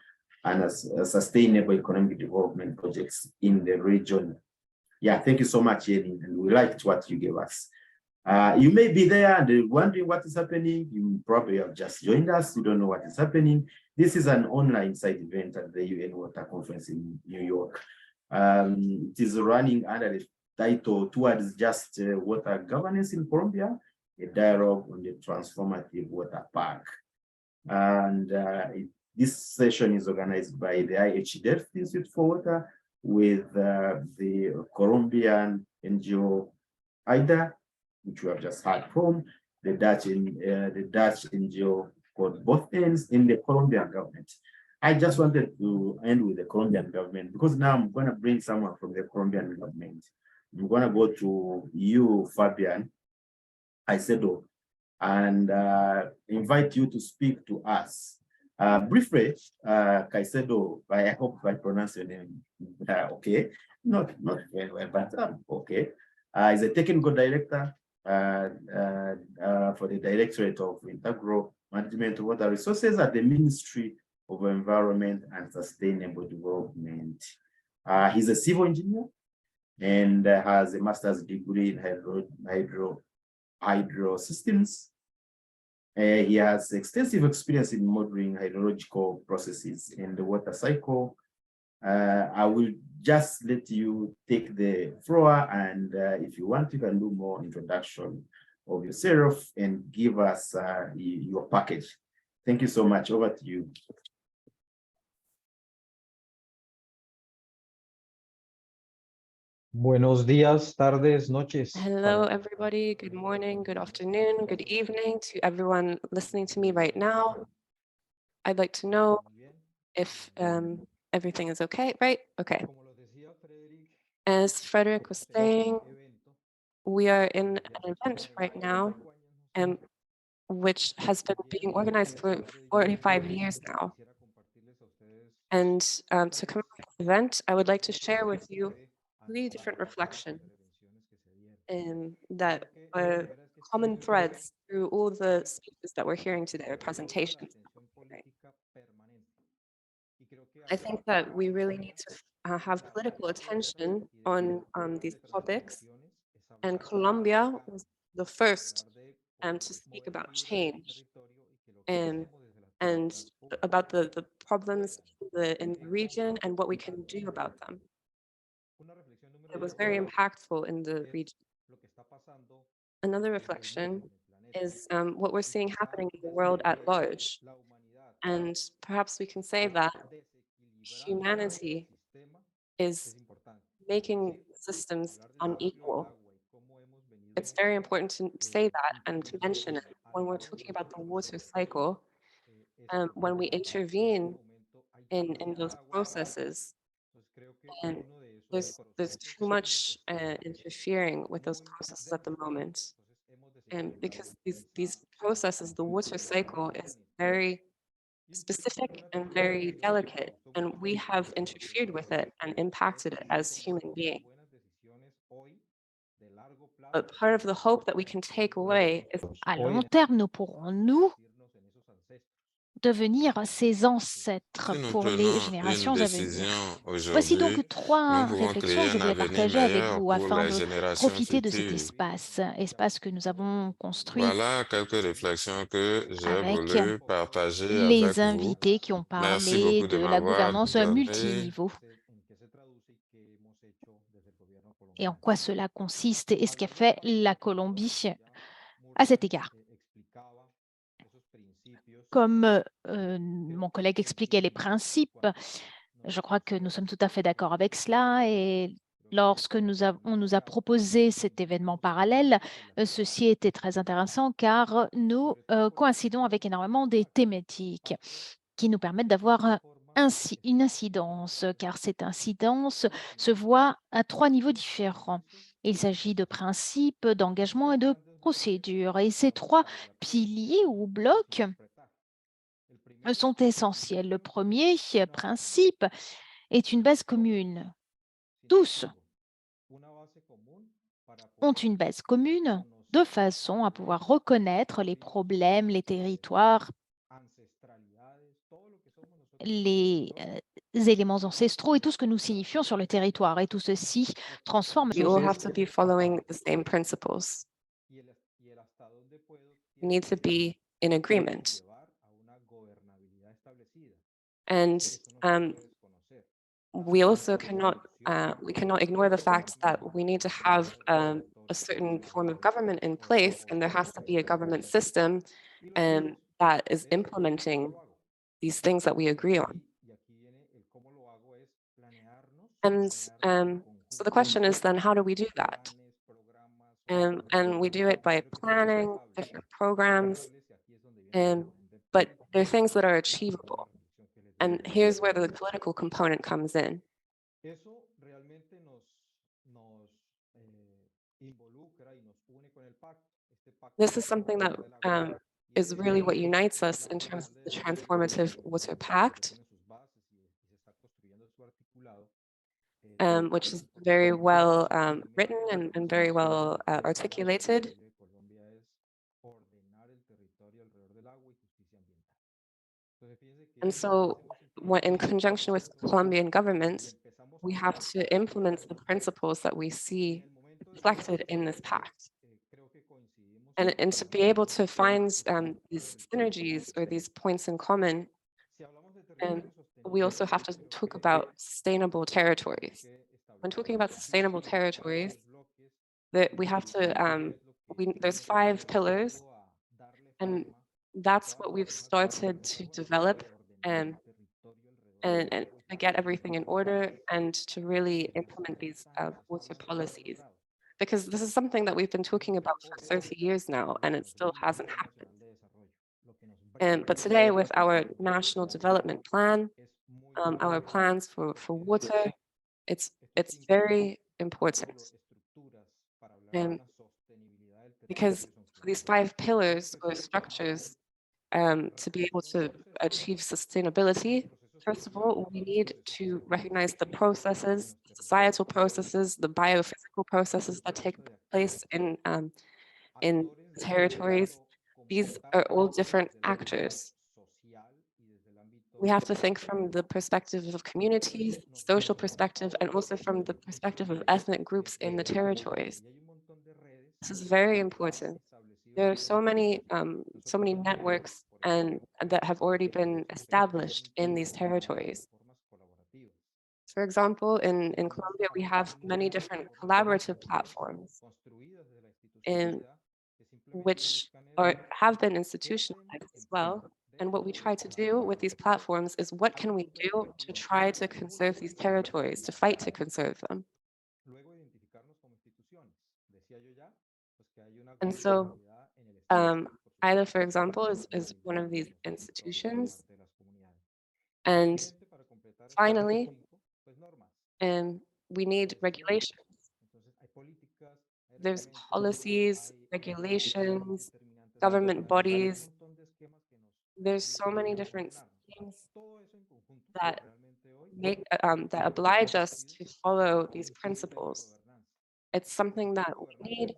sustainable economic development projects in the region. Yeah, thank you so much, Yeni, and we liked what you gave us. You may be there and wondering what is happening. You probably have just joined us. You don't know what is happening. This is an online side event at the UN Water Conference in New York. It is running under the title Towards Just Water Governance in Colombia, a dialogue on the Transformative Water Pact. And this session is organized by the IHDF Institute for Water with the Colombian NGO IDA, which we have just heard from, the Dutch NGO called Both Ends, in the Colombian government. I just wanted to end with the Colombian government because now I'm going to bring someone from the Colombian government. I'm going to go to you, Fabian Caicedo, and invite you to speak to us. Briefly, Caicedo, I hope I pronounce your name okay. Not very well, but okay. Is a technical director for the Directorate of Integral Management of Water Resources at the Ministry of Environment and Sustainable Development. He's a civil engineer and has a master's degree in hydrosystems. He has extensive experience in modeling hydrological processes in the water cycle. I will just let you take the floor, and if you want, you can do more introduction of yourself and give us your package. Thank you so much. Over to you. Buenos días, tardes, noches. Hello, everybody. Good morning, good afternoon, good evening to everyone listening to me right now. I'd like to know if everything is okay, right? Okay. As Frederick was saying, we are in an event right now, which has been being organized for 45 years now. And to commemorate the event, I would like to share with you 3 different reflections that are common threads through all the speeches that we're hearing today, or presentations. I think that we really need to have political attention on these topics, and Colombia was the first to speak about change and about the problems in the region and what we can do about them. It was very impactful in the region. Another reflection is what we're seeing happening in the world at large. And perhaps we can say that humanity is making systems unequal. It's very important to say that and to mention it when we're talking about the water cycle. When we intervene in those processes, and there's too much interfering with those processes at the moment. And because these processes, the water cycle is very specific and very delicate, and we have interfered with it and impacted it as human beings. But part of the hope that we can take away is à long terme, nous pourrons, nous, devenir ses ancêtres Si nous pour les prenons générations une à venir. décision Voici donc aujourd'hui, nous 3 pouvons réflexions créer que je un voulais avenir partager avec meilleur vous pour afin les de générations profiter de cet futures. espace que nous avons construit Voilà quelques réflexions que j'ai avec voulu partager les avec vous. invités qui ont Merci parlé beaucoup de de la m'avoir gouvernance donné multiniveau. Et en quoi cela consiste et ce qu'a fait la Colombie à cet égard. Comme mon collègue expliquait les principes, je crois que nous sommes tout à fait d'accord avec cela. Et lorsque on nous a proposé cet événement parallèle, ceci était très intéressant car nous coïncidons avec énormément des thématiques qui nous permettent d'avoir une incidence, car cette incidence se voit à 3 niveaux différents. Il s'agit de principes, d'engagement et de procédure. Et ces trois piliers ou blocs sont essentiels. Le premier principe est une base commune. Tous ont une base commune de façon à pouvoir reconnaître les problèmes, les territoires, les éléments ancestraux et tout ce que nous signifions sur le territoire. Et tout ceci transforme. We all have to be following the same principles. We need to be in agreement. And we also cannot ignore the fact that we need to have a certain form of government in place, and there has to be a government system that is implementing these things that we agree on. And so the question is then, how do we do that? And we do it by planning different programs, but there are things that are achievable. And here's where the political component comes in. This is something that is really what unites us in terms of the Transformative Water Pact, which is very well written and very well articulated. And so in conjunction with the Colombian government, we have to implement the principles that we see reflected in this pact. And to be able to find these synergies or these points in common, we also have to talk about sustainable territories. When talking about sustainable territories, we have to, there's 5 pillars, and that's what we've started to develop and to get everything in order and to really implement these water policies. Because this is something that we've been talking about for 30 years now, and it still hasn't happened. But today, with our national development plan, our plans for water, it's very important. Because these 5 pillars or structures, to be able to achieve sustainability, first of all, we need to recognize the processes, societal processes, the biophysical processes that take place in territories. These are all different actors. We have to think from the perspective of communities, social perspective, and also from the perspective of ethnic groups in the territories. This is very important. There are so many networks and that have already been established in these territories. For example, in Colombia, we have many different collaborative platforms which have been institutionalized as well. And what we try to do with these platforms is what can we do to try to conserve these territories, to fight to conserve them. And so IDA, for example, is one of these institutions. And finally, we need regulations. There's policies, regulations, government bodies. There's so many different schemes that that oblige us to follow these principles. It's something that we need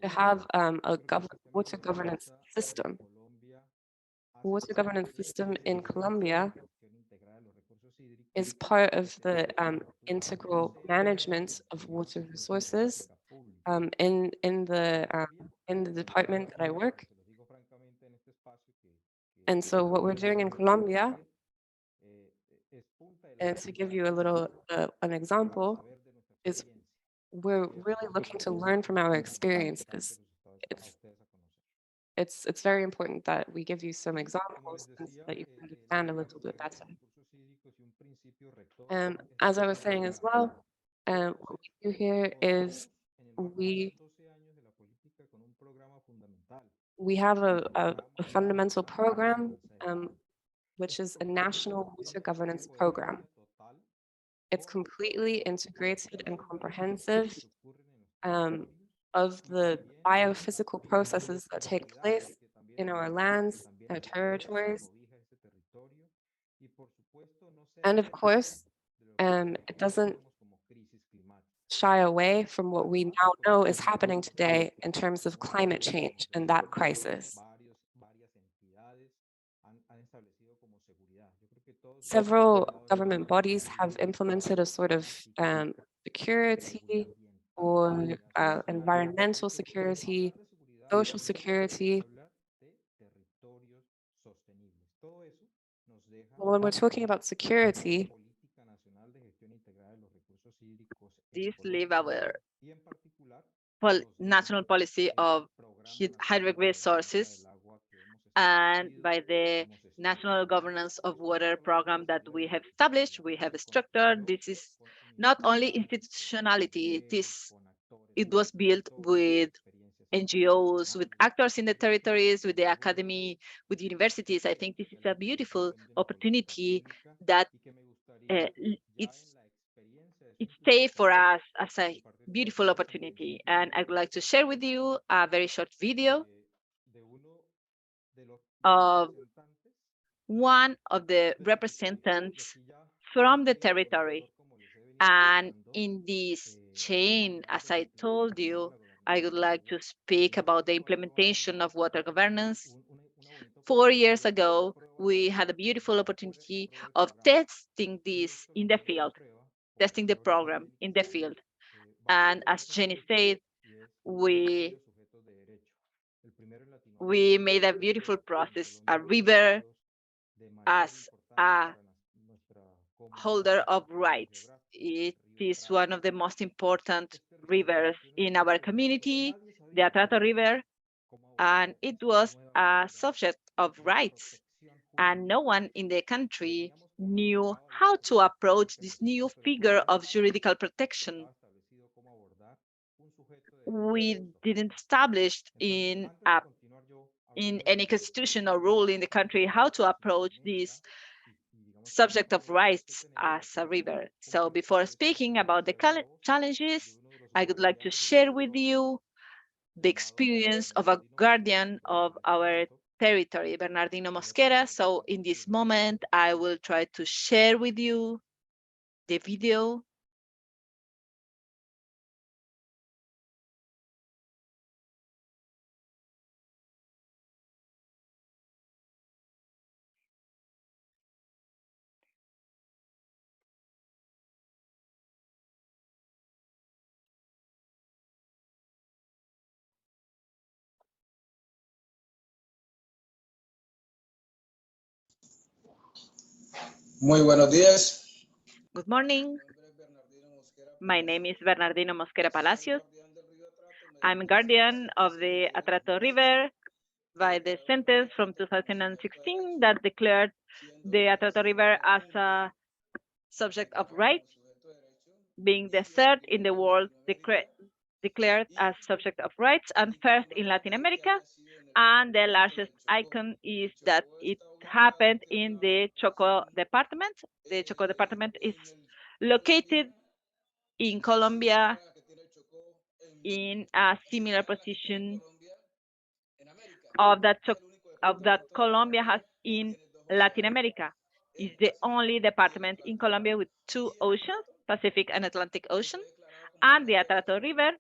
to have a water governance system. Water governance system in Colombia is part of the integral management of water resources in the department that I work. And so what we're doing in Colombia, and to give you a little an example, is we're really looking to learn from our experiences. It's very important that we give you some examples so that you can understand a little bit better. As I was saying as well, what we do here is we have a fundamental program, which is a national water governance program. It's completely integrated and comprehensive. of the biophysical processes that take place in our lands, our territories. And of course, it doesn't shy away from what we now know is happening today in terms of climate change and that crisis. Several government bodies have implemented a sort of security or environmental security, social security. When we're talking about security, this leave our national policy of hydric resources and by the national governance of water program that we have established, we have structured. This is not only institutionality, it was built with NGOs, with actors in the territories, with the academy, with universities. I think this is a beautiful opportunity that it's safe for us as a beautiful opportunity. And I would like to share with you a very short video of one of the representatives from the territory. And in this chain, as I told you, I would like to speak about the implementation of water governance. 4 years ago, we had a beautiful opportunity of testing this in the field, testing the program in the field. And as Jenny said, we made a beautiful process, a river as a holder of rights. It is one of the most important rivers in our community, the Atrato River, and it was a subject of rights. And no one in the country knew how to approach this new figure of juridical protection. We didn't establish in any constitution or rule in the country how to approach this subject of rights as a river. So before speaking about the challenges, I would like to share with you the experience of a guardian of our territory, Bernardino Mosquera. So in this moment, I will try to share with you the video. Muy buenos días. Good morning. My name is Bernardino Mosquera Palacios. I'm guardian of the Atrato River by the sentence from 2016 that declared the Atrato River as a subject of rights, being the third in the world declared as subject of rights and first in Latin America. And the largest icon is that it happened in the Choco department. The Choco department is located in Colombia in a similar position of that Colombia has in Latin America. It's the only department in Colombia with 2 oceans, Pacific and Atlantic Ocean, and the Atrato River,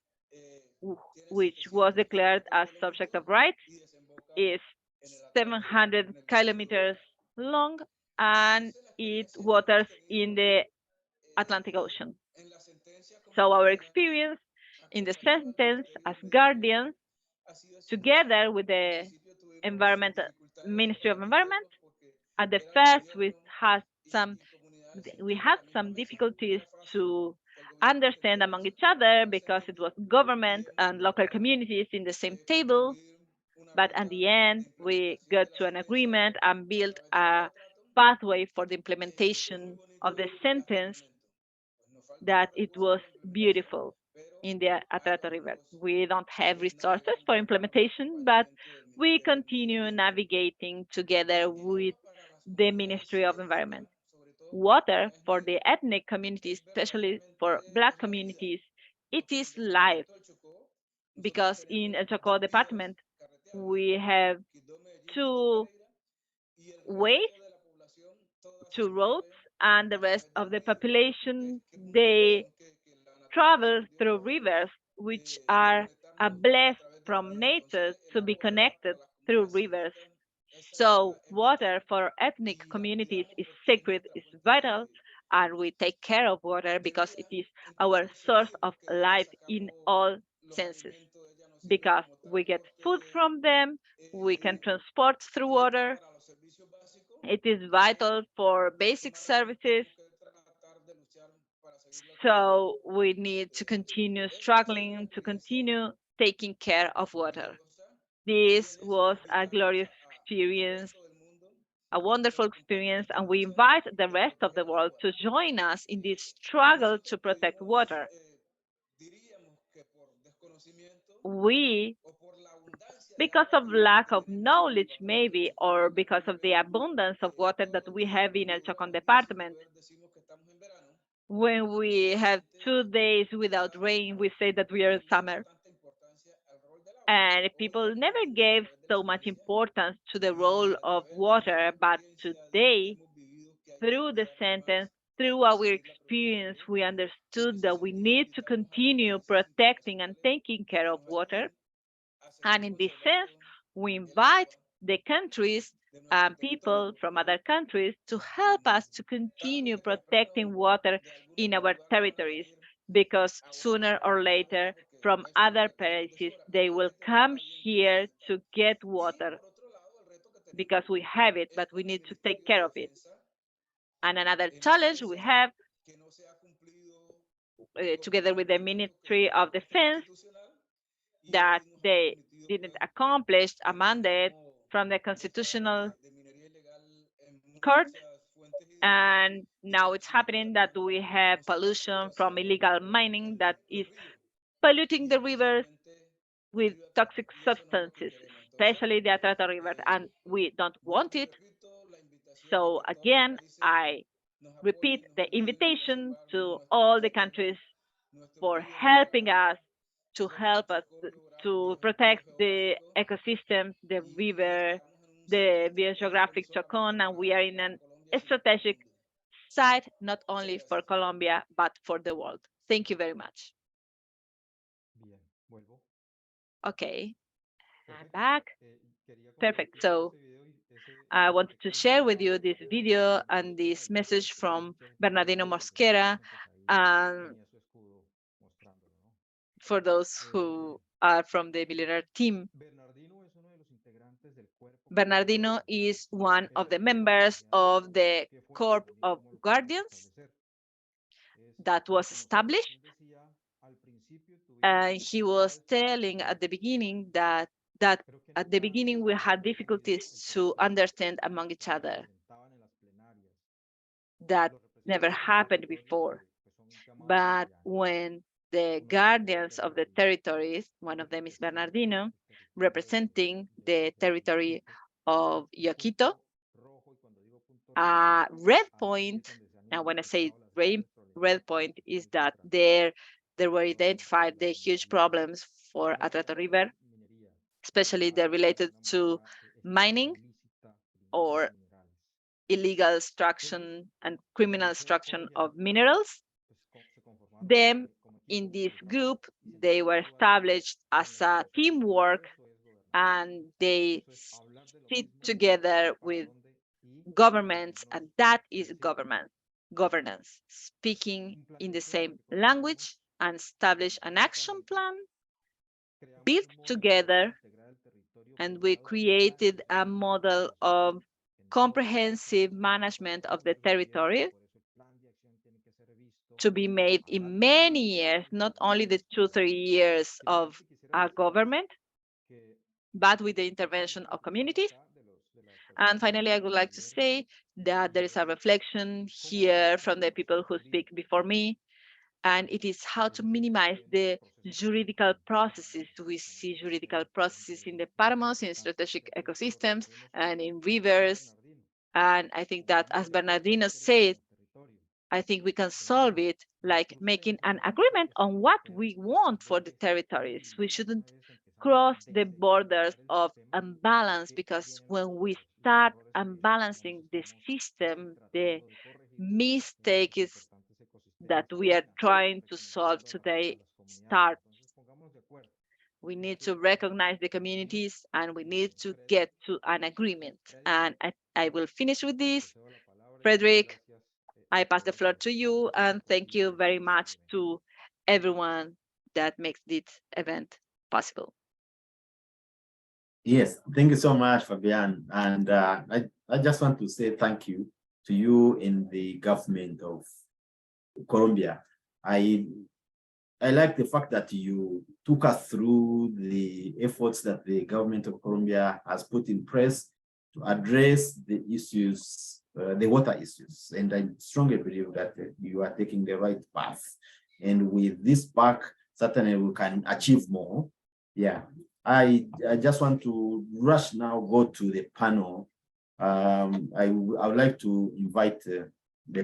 which was declared as subject of rights, is 700 kilometers long, and it waters in the Atlantic Ocean. So our experience in the sentence as guardians, together with the Ministry of Environment, at the first we had some difficulties to understand among each other because it was government and local communities in the same table. But at the end, we got to an agreement and built a pathway for the implementation of the sentence that it was beautiful in the Atrato River. We don't have resources for implementation, but we continue navigating together with the Ministry of Environment. Water for the ethnic communities, especially for Black communities, it is life. because in El Chocó department, we have 2 ways, 2 roads, and the rest of the population, they travel through rivers, which are a blessed from nature to be connected through rivers. So water for ethnic communities is sacred, is vital, and we take care of water because it is our source of life in all senses. Because we get food from them, we can transport through water. It is vital for basic services. So we need to continue struggling, to continue taking care of water. This was a glorious experience, a wonderful experience, and we invite the rest of the world to join us in this struggle to protect water. We, because of lack of knowledge maybe, or because of the abundance of water that we have in El Chocón department, when we have 2 days without rain, we say that we are in summer. And people never gave so much importance to the role of water, but today, through the sentence, through our experience, we understood that we need to continue protecting and taking care of water. And in this sense, we invite the countries and people from other countries to help us to continue protecting water in our territories, because sooner or later, from other places, they will come here to get water because we have it, but we need to take care of it. And another challenge we have, together with the Ministry of Defense, that they didn't accomplish a mandate from the Constitutional Court. And now it's happening that we have pollution from illegal mining that is polluting the rivers with toxic substances, especially the Atrato River, and we don't want it. So again, I repeat the invitation to all the countries for helping us to help us to protect the ecosystem, the river, the biogeographic Chocón, and we are in an strategic site, not only for Colombia, but for the world. Thank you very much. Okay, I'm back. Perfect. So I wanted to share with you this video and this message from Bernardino Mosquera, and for those who are from the Billionaire team. Bernardino is one of the members of the Corps of Guardians that was established. And he was telling at the beginning that at the beginning we had difficulties to understand among each other. That never happened before. But when the guardians of the territories, one of them is Bernardino, representing the territory of Yoquito, a red point, and when I say red point, is that there were identified the huge problems for Atrato River, especially they're related to mining or illegal extraction and criminal extraction of minerals. Them in this group, they were established as a teamwork, and they sit together with governments, and that is governance, speaking in the same language, and establish an action plan built together. And we created a model of comprehensive management of the territory to be made in many years, not only the 2-3 years of our government, but with the intervention of communities. And finally, I would like to say that there is a reflection here from the people who speak before me, and it is how to minimize the juridical processes. We see juridical processes in the paramos, in strategic ecosystems, and in rivers. And I think that, as Bernardino said, I think we can solve it like making an agreement on what we want for the territories. We shouldn't cross the borders of imbalance, because when we start unbalancing the system, the mistake is that we are trying to solve today starts. We need to recognize the communities and we need to get to an agreement. And I will finish with this. Frederick, I pass the floor to you, and thank you very much to everyone that makes this event possible. Yes, thank you so much, Fabian. And I just want to say thank you to you in the government of Colombia. I like the fact that you took us through the efforts that the government of Colombia has put in place to address the issues, the water issues. And I strongly believe that you are taking the right path. And with this pack, certainly we can achieve more. Yeah, I just want to rush now, go to the panel. I would like to invite the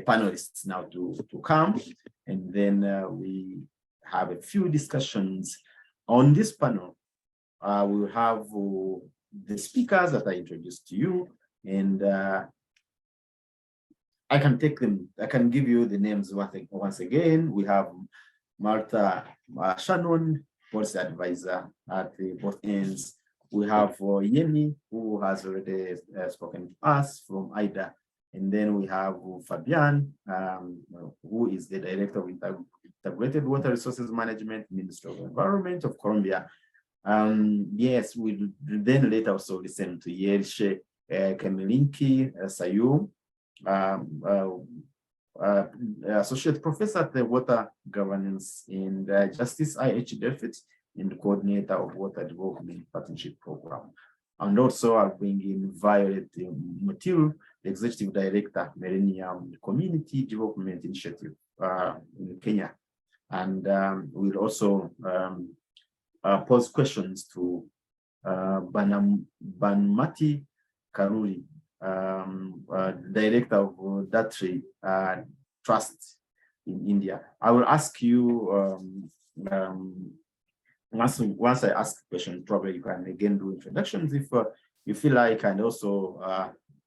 panelists now to come, and then we have a few discussions on this panel. We'll have the speakers that I introduced to you, and I can take them, I can give you the names once again. We have Martha Shannon, policy advisor at both ends. We have Yemi, who has already spoken to us from IDA. And then we have Fabian, who is the Director of Integrated Water Resources Management, Ministry of Environment of Colombia. Yes, we'll then later also listen to Yelshe Kemilinki Sayu, Associate Professor at the Water Governance and Justice IH Delphi, and the Coordinator of Water Development Partnership Program. And also I'll bring in Violet Mutiru, the Executive Director, Millennium Community Development Initiative in Kenya. And we'll also pose questions to Banmati Karuri, Director of Datri Trust in India. I will ask you, once I ask a question, probably you can again do introductions if you feel like, and also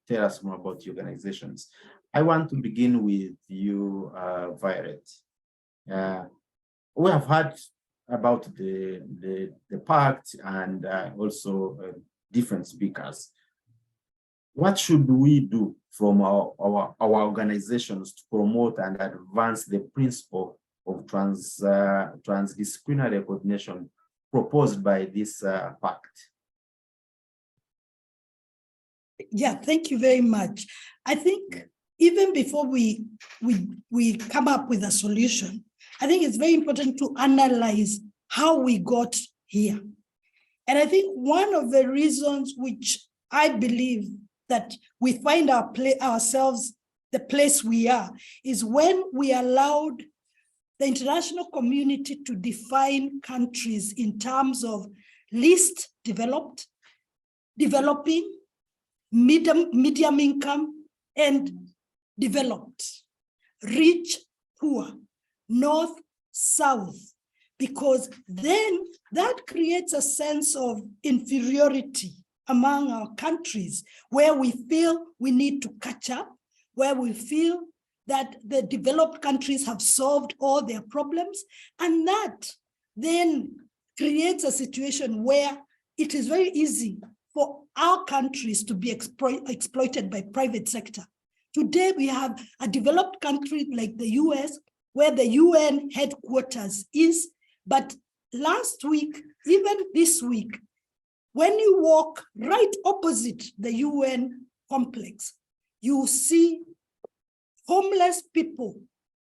tell us more about your organizations. I want to begin with you, Violet. We have heard about the pact and also different speakers. What should we do from our organizations to promote and advance the principle of transdisciplinary coordination proposed by this pact? Yeah, thank you very much. I think even before we come up with a solution, I think it's very important to analyze how we got here. And I think one of the reasons which I believe that we find ourselves the place we are is when we allowed the international community to define countries in terms of least developed, developing, medium income, and developed, rich, poor, north, south, because then that creates a sense of inferiority among our countries, where we feel we need to catch up, where we feel that the developed countries have solved all their problems. And that then creates a situation where it is very easy for our countries to be exploited by private sector. Today, we have a developed country like the US, where the UN headquarters is, but last week, even this week, when you walk right opposite the UN complex, you see homeless people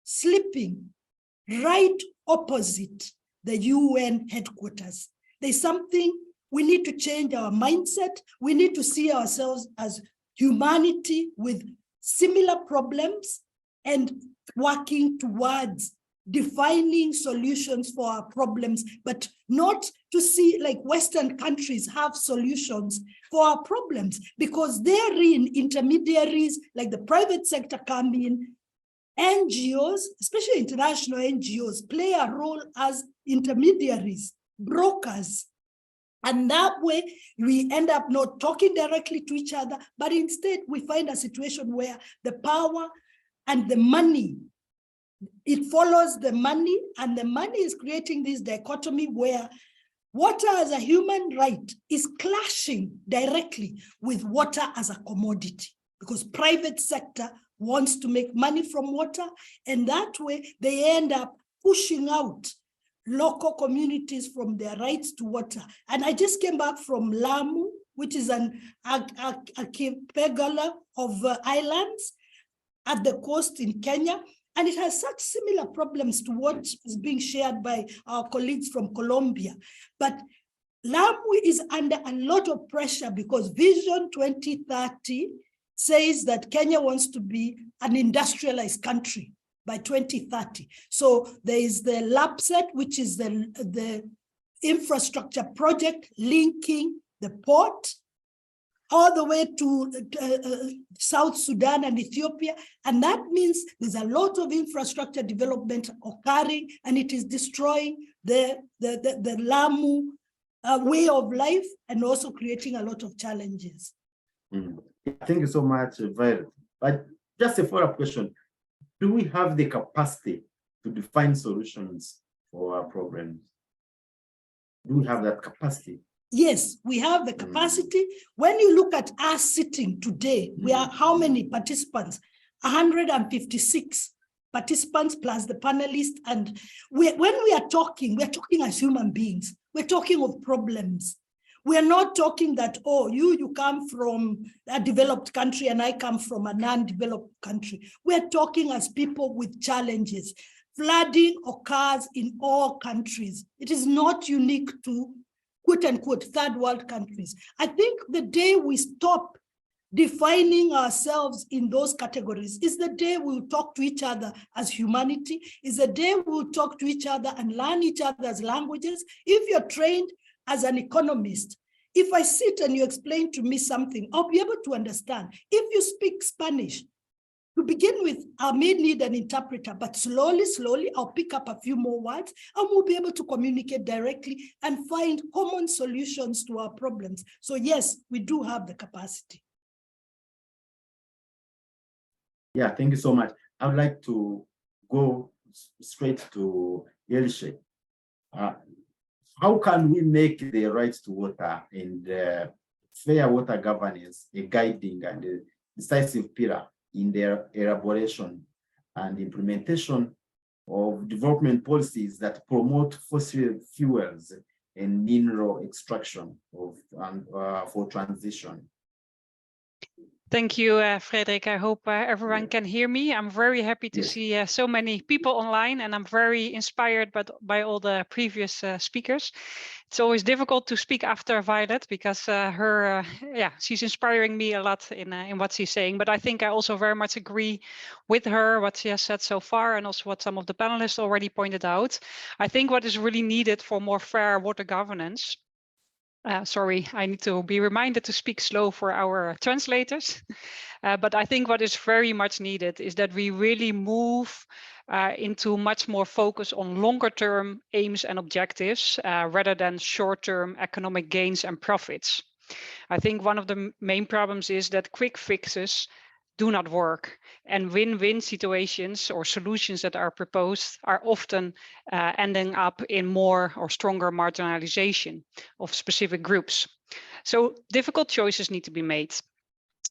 sleeping right opposite the UN headquarters. There's something, we need to change our mindset. We need to see ourselves as humanity with similar problems and working towards defining solutions for our problems, but not to see like Western countries have solutions for our problems, because therein intermediaries like the private sector come in, NGOs, especially international NGOs, play a role as intermediaries, brokers. And that way, we end up not talking directly to each other, but instead we find a situation where the power and the money, it follows the money, and the money is creating this dichotomy where water as a human right is clashing directly with water as a commodity, because private sector wants to make money from water, and that way they end up pushing out local communities from their rights to water. And I just came back from Lamu, which is an archipelago of islands at the coast in Kenya, and it has such similar problems to what is being shared by our colleagues from Colombia. But Lamu is under a lot of pressure because Vision 2030 says that Kenya wants to be an industrialized country by 2030. So there is the LAPSET, which is the infrastructure project linking the port all the way to South Sudan and Ethiopia. And that means there's a lot of infrastructure development occurring, and it is destroying the Lamu way of life and also creating a lot of challenges. Thank you so much, Violet. But just a follow-up question. Do we have the capacity to define solutions for our problems? Do we have that capacity? Yes, we have the capacity. When you look at us sitting today, we are how many participants? 156 participants plus the panelists. And when we are talking as human beings. We're talking of problems. We are not talking that, oh, you come from a developed country and I come from a non-developed country. We're talking as people with challenges. Flooding occurs in all countries. It is not unique to quote unquote third world countries. I think the day we stop defining ourselves in those categories is the day we'll talk to each other as humanity, is the day we'll talk to each other and learn each other's languages. If you're trained as an economist, if I sit and you explain to me something, I'll be able to understand. If you speak Spanish, to begin with, I may need an interpreter, but slowly, I'll pick up a few more words and we'll be able to communicate directly and find common solutions to our problems. So yes, we do have the capacity. Yeah, thank you so much. I would like to go straight to Elisha. How can we make the rights to water and fair water governance a guiding and a decisive pillar in their elaboration and implementation of development policies that promote fossil fuels and mineral extraction for transition? Thank you, Frederik. I hope everyone can hear me. I'm very happy to see so many people online, and I'm very inspired by all the previous speakers. It's always difficult to speak after Violet because she's inspiring me a lot in what she's saying. But I think I also very much agree with her, what she has said so far, and also what some of the panelists already pointed out. I think what is really needed for more fair water governance. Sorry, I need to be reminded to speak slow for our translators. But I think what is very much needed is that we really move into much more focus on longer term aims and objectives rather than short term economic gains and profits. I think one of the main problems is that quick fixes do not work, and win-win situations or solutions that are proposed are often ending up in more or stronger marginalization of specific groups. So difficult choices need to be made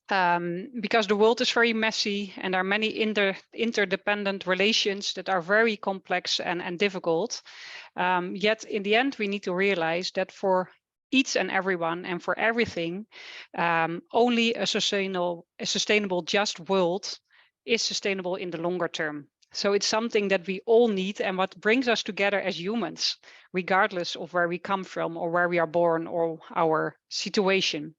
because the world is very messy and there are many interdependent relations that are very complex and difficult. Yet in the end, we need to realize that for each and everyone and for everything, only a sustainable, just world is sustainable in the longer term. So it's something that we all need and what brings us together as humans, regardless of where we come from or where we are born or our situation.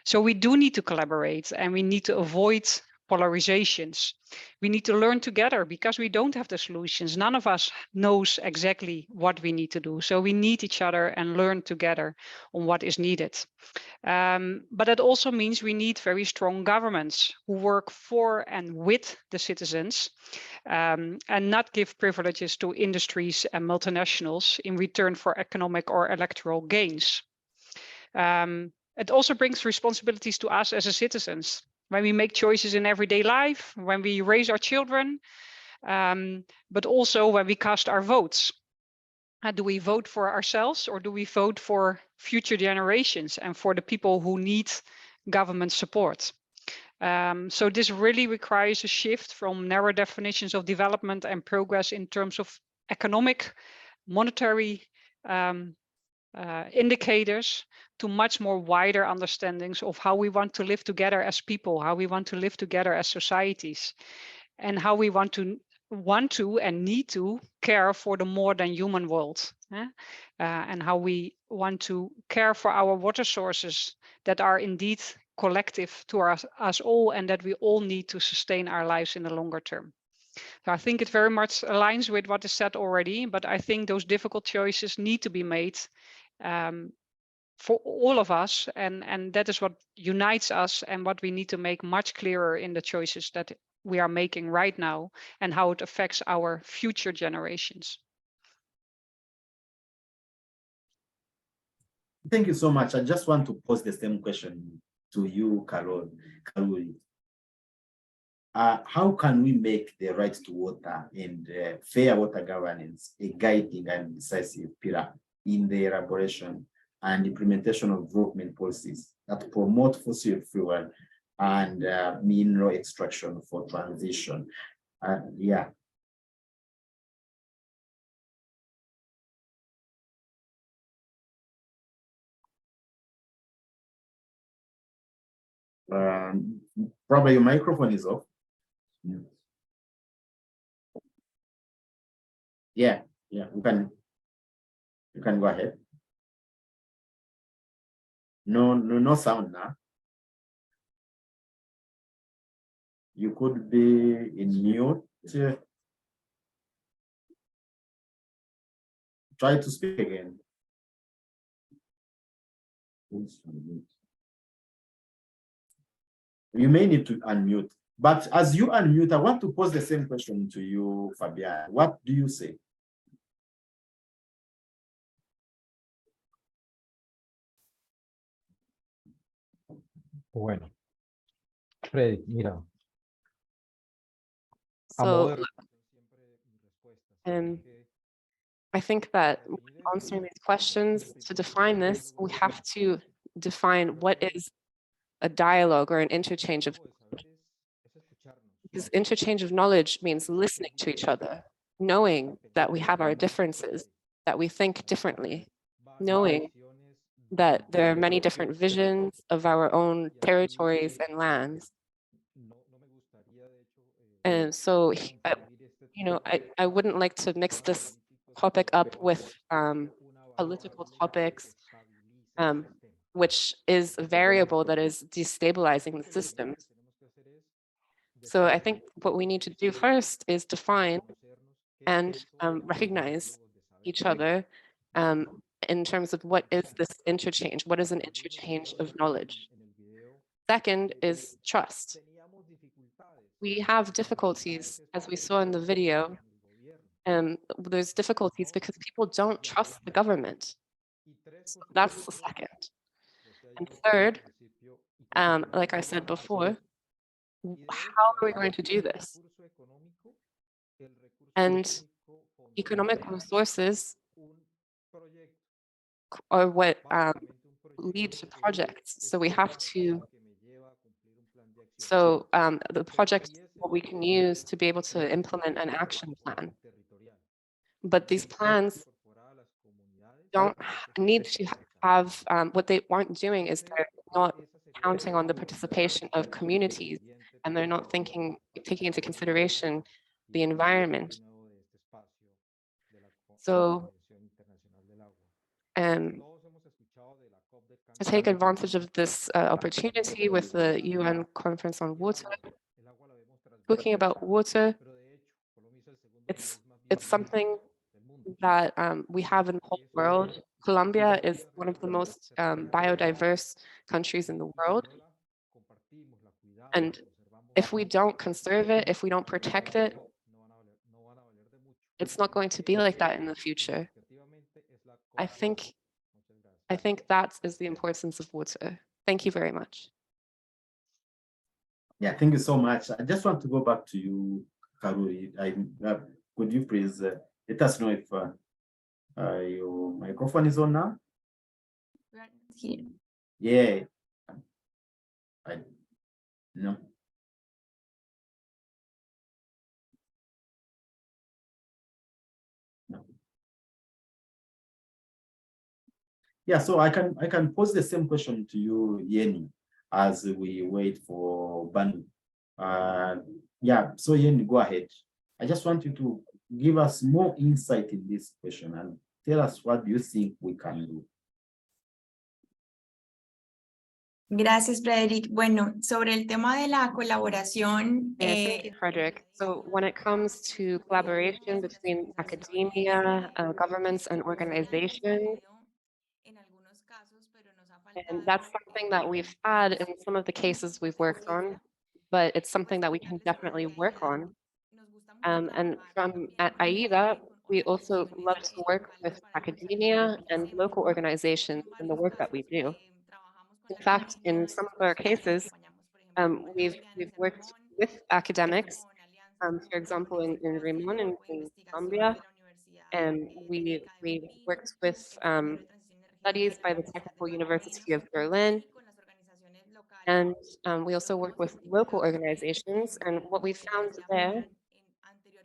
So we do need to collaborate and we need to avoid polarizations. We need to learn together because we don't have the solutions. None of us knows exactly what we need to do. So we need each other and learn together on what is needed. But it also means we need very strong governments who work for and with the citizens, and not give privileges to industries and multinationals in return for economic or electoral gains. It also brings responsibilities to us as citizens when we make choices in everyday life, when we raise our children, but also when we cast our votes. Do we vote for ourselves or do we vote for future generations and for the people who need government support? So this really requires a shift from narrow definitions of development and progress in terms of economic, monetary indicators to much more wider understandings of how we want to live together as people, how we want to live together as societies, and how we want to and need to care for the more than human world, and how we want to care for our water sources that are indeed collective to us all and that we all need to sustain our lives in the longer term. So I think it very much aligns with what is said already, but I think those difficult choices need to be made for all of us, and that is what unites us and what we need to make much clearer in the choices that we are making right now and how it affects our future generations. Thank you so much. I just want to pose the same question to you, Carol. How can we make the right to water and fair water governance a guiding and decisive pillar in the elaboration and implementation of development policies that promote fossil fuel and mineral extraction for transition? Yeah. Probably your microphone is off. Yeah, you can go ahead. No sound now. You could be in mute. Try to speak again. You may need to unmute. But as you unmute, I want to pose the same question to you, Fabian. What do you say? Bueno, Freddy, mira. So, I think that answering these questions, to define this, we have to define what is a dialogue or an interchange of knowledge. Because interchange of knowledge means listening to each other, knowing that we have our differences, that we think differently, knowing that there are many different visions of our own territories and lands. And so, I wouldn't like to mix this topic up with political topics, which is a variable that is destabilizing the system. So I think what we need to do first is define and recognize each other in terms of what is this interchange, what is an interchange of knowledge. Second is trust. We have difficulties, as we saw in the video, there's difficulties because people don't trust the government. So that's the second. And third, like I said before, how are we going to do this? And economic resources are what lead to projects. So we have to, the project is what we can use to be able to implement an action plan. But these plans don't need to have, what they aren't doing is they're not counting on the participation of communities, and they're not taking into consideration the environment. So, to take advantage of this opportunity with the UN Conference on Water, talking about water, it's something that we have in the whole world. Colombia is one of the most biodiverse countries in the world. And if we don't conserve it, if we don't protect it, it's not going to be like that in the future. I think that is the importance of water. Thank you very much. Yeah, thank you so much. I just want to go back to you, Karuri. Could you please let us know if your microphone is on now? Yeah. No. No. Yeah, so I can pose the same question to you, Yeni, as we wait for Banu. Yeah, so Yeni, go ahead. I just want you to give us more insight in this question and tell us what you think we can do. Gracias, Frederick. Bueno, sobre el tema de la colaboración. Thank you, Frederick. So when it comes to collaboration between academia, governments, and organizations, and that's something that we've had in some of the cases we've worked on, but it's something that we can definitely work on. And at AIDA, we also love to work with academia and local organizations in the work that we do. In fact, in some of our cases, we've worked with academics. For example, in Rimon in Colombia, and we worked with studies by the Technical University of Berlin. And we also work with local organizations. And what we found there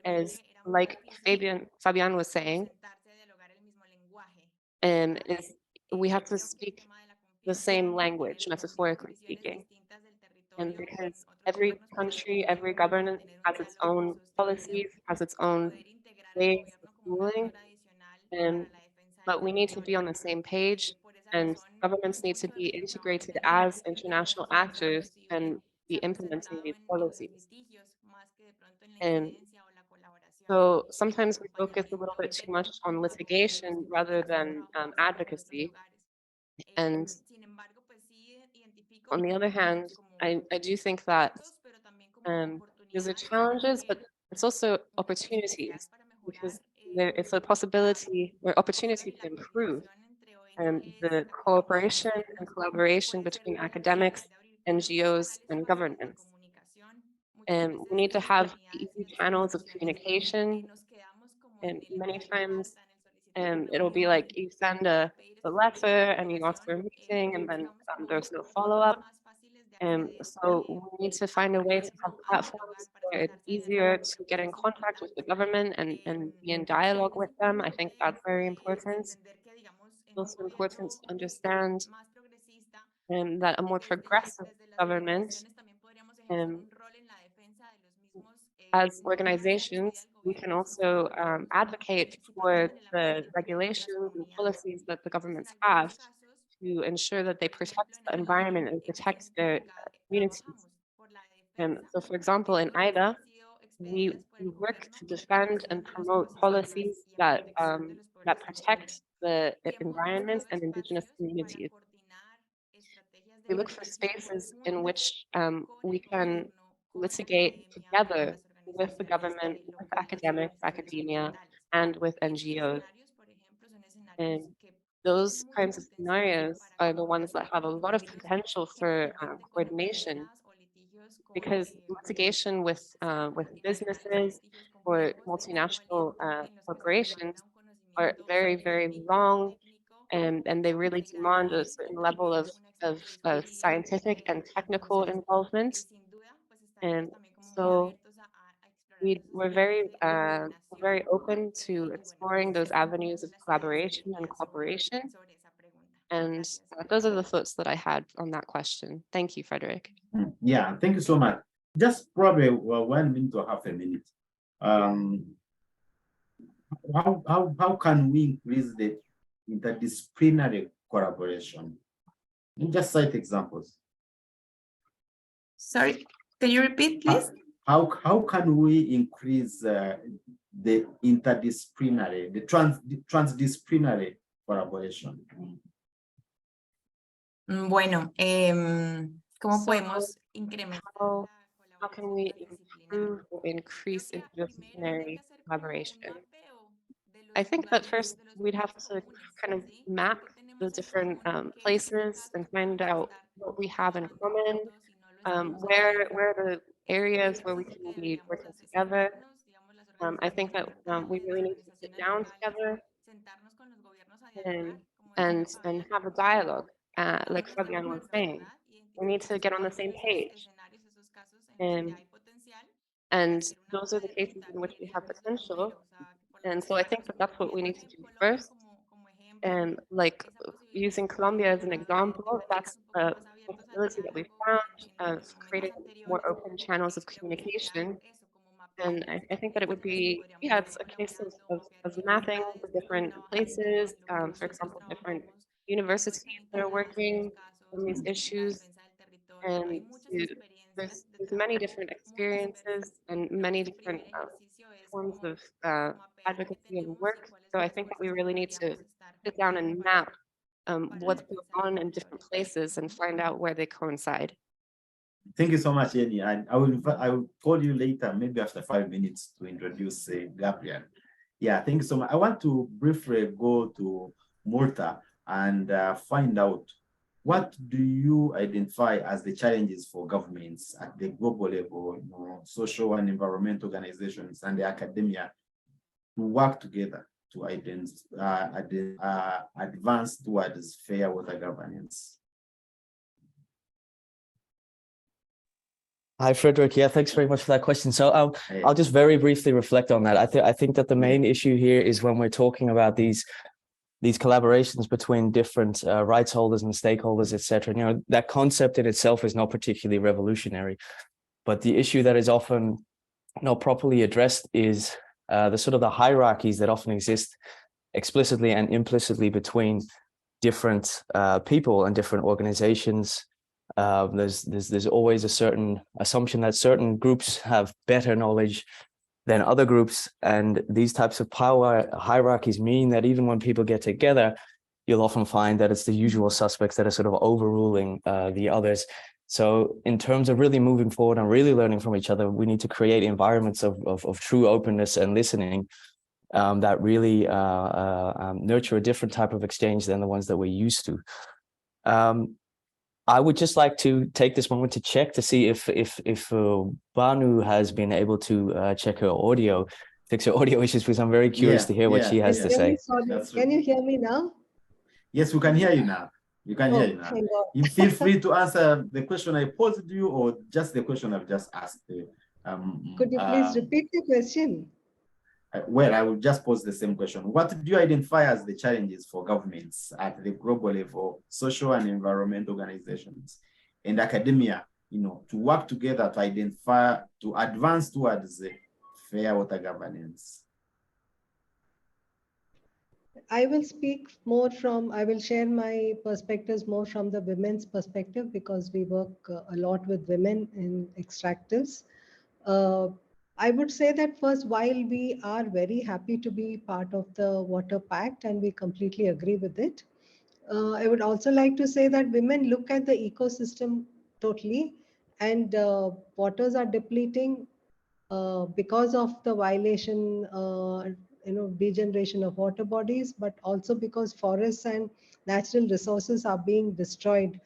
is, like Fabian was saying, is we have to speak the same language, metaphorically speaking. And because every country, every government has its own policies, has its own ways of ruling, but we need to be on the same page, and governments need to be integrated as international actors and be implementing these policies. And so sometimes we focus a little bit too much on litigation rather than advocacy. And on the other hand, I do think that these are challenges, but it's also opportunities, because it's a possibility or opportunity to improve the cooperation and collaboration between academics, NGOs, and governments. And we need to have easy channels of communication. And many times it'll be like you send a letter and you ask for a meeting, and then there's no follow-up. So we need to find a way to have platforms where it's easier to get in contact with the government and be in dialogue with them. I think that's very important. It's also important to understand that a more progressive government, as organizations, we can also advocate for the regulations and policies that the governments have to ensure that they protect the environment and protect their communities. So, for example, in AIDA, we work to defend and promote policies that protect the environment and Indigenous communities. We look for spaces in which we can litigate together with the government, with academics, academia, and with NGOs. And those kinds of scenarios are the ones that have a lot of potential for coordination, because litigation with businesses or multinational corporations are very, very long, and they really demand a certain level of scientific and technical involvement. And so we're very open to exploring those avenues of collaboration and cooperation. And those are the thoughts that I had on that question. Thank you, Frederick. Yeah, thank you so much. Just probably 1 minute or half a minute. How can we increase the interdisciplinary collaboration? Just cite examples. Sorry, can you repeat, please? how can we increase the interdisciplinary, the transdisciplinary collaboration? Bueno, ¿cómo podemos incrementar? How can we improve or increase interdisciplinary collaboration? I think that first we'd have to kind of map the different places and find out what we have in common, where are the areas where we can be working together. I think that we really need to sit down together and have a dialogue, like Fabian was saying. We need to get on the same page. And those are the cases in which we have potential. And so I think that that's what we need to do first. And like using Colombia as an example, that's a possibility that we found of creating more open channels of communication. And I think that it would be, yeah, it's a case of mapping the different places, for example, different universities that are working on these issues. And there's many different experiences and many different forms of advocacy and work. So I think that we really need to sit down and map what's going on in different places and find out where they coincide. Thank you so much, Jenny. And I will call you later, maybe after 5 minutes, to introduce Gabriel. Yeah, thank you so much. I want to briefly go to Malta and find out, what do you identify as the challenges for governments at the global level, social and environmental organizations and the academia to work together to advance towards fair water governance? Hi, Frederick. Yeah, thanks very much for that question. So I'll just very briefly reflect on that. I think that the main issue here is when we're talking about these collaborations between different rights holders and stakeholders, et cetera. That concept in itself is not particularly revolutionary, but the issue that is often not properly addressed is the sort of the hierarchies that often exist explicitly and implicitly between different people and different organizations. There's always a certain assumption that certain groups have better knowledge than other groups, and these types of power hierarchies mean that even when people get together, you'll often find that it's the usual suspects that are sort of overruling the others. So in terms of really moving forward and really learning from each other, we need to create environments of true openness and listening that really nurture a different type of exchange than the ones that we're used to. I would just like to take this moment to check to see if Banu has been able to check her audio, fix her audio issues, because I'm very curious to hear what she has to say. Can you hear me now? Yes, we can hear you now. You can hear you now. You feel free to answer the question I posed to you or just the question I've just asked. Could you please repeat the question? Well, I will just pose the same question. What do you identify as the challenges for governments at the global level, social and environmental organizations, and academia, to work together to advance towards fair water governance? I will share my perspectives more from the women's perspective, because we work a lot with women in extractives. I would say that first, while we are very happy to be part of the Water Pact and we completely agree with it, I would also like to say that women look at the ecosystem totally, and waters are depleting because of the violation, degeneration of water bodies, but also because forests and natural resources are being destroyed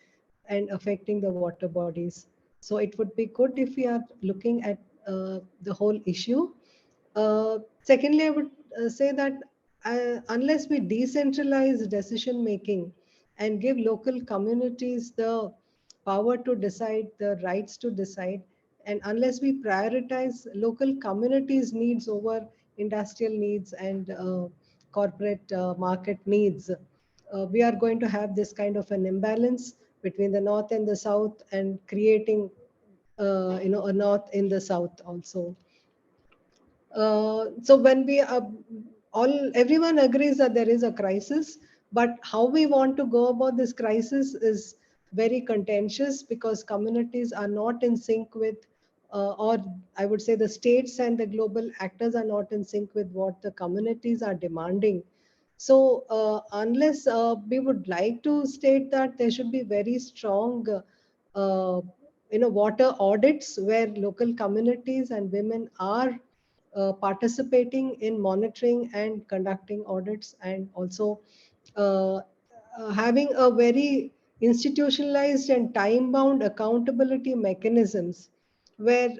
and affecting the water bodies. So it would be good if we are looking at the whole issue. Secondly, I would say that unless we decentralize decision making and give local communities the power to decide, the rights to decide, and unless we prioritize local communities' needs over industrial needs and corporate market needs, we are going to have this kind of an imbalance between the north and the south, and creating a north in the south also. So when everyone agrees that there is a crisis, but how we want to go about this crisis is very contentious, because communities are not in sync with or I would say the states and the global actors are not in sync with what the communities are demanding. So unless we would like to state that there should be very strong water audits where local communities and women are participating in monitoring and conducting audits, and also having a very institutionalized and time-bound accountability mechanisms where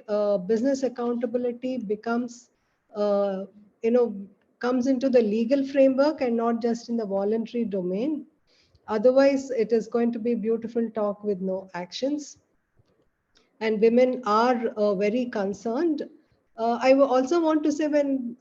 business accountability becomes, uh, comes into the legal framework and not just in the voluntary domain. Otherwise, it is going to be beautiful talk with no actions. And women are very concerned. I also want to say when,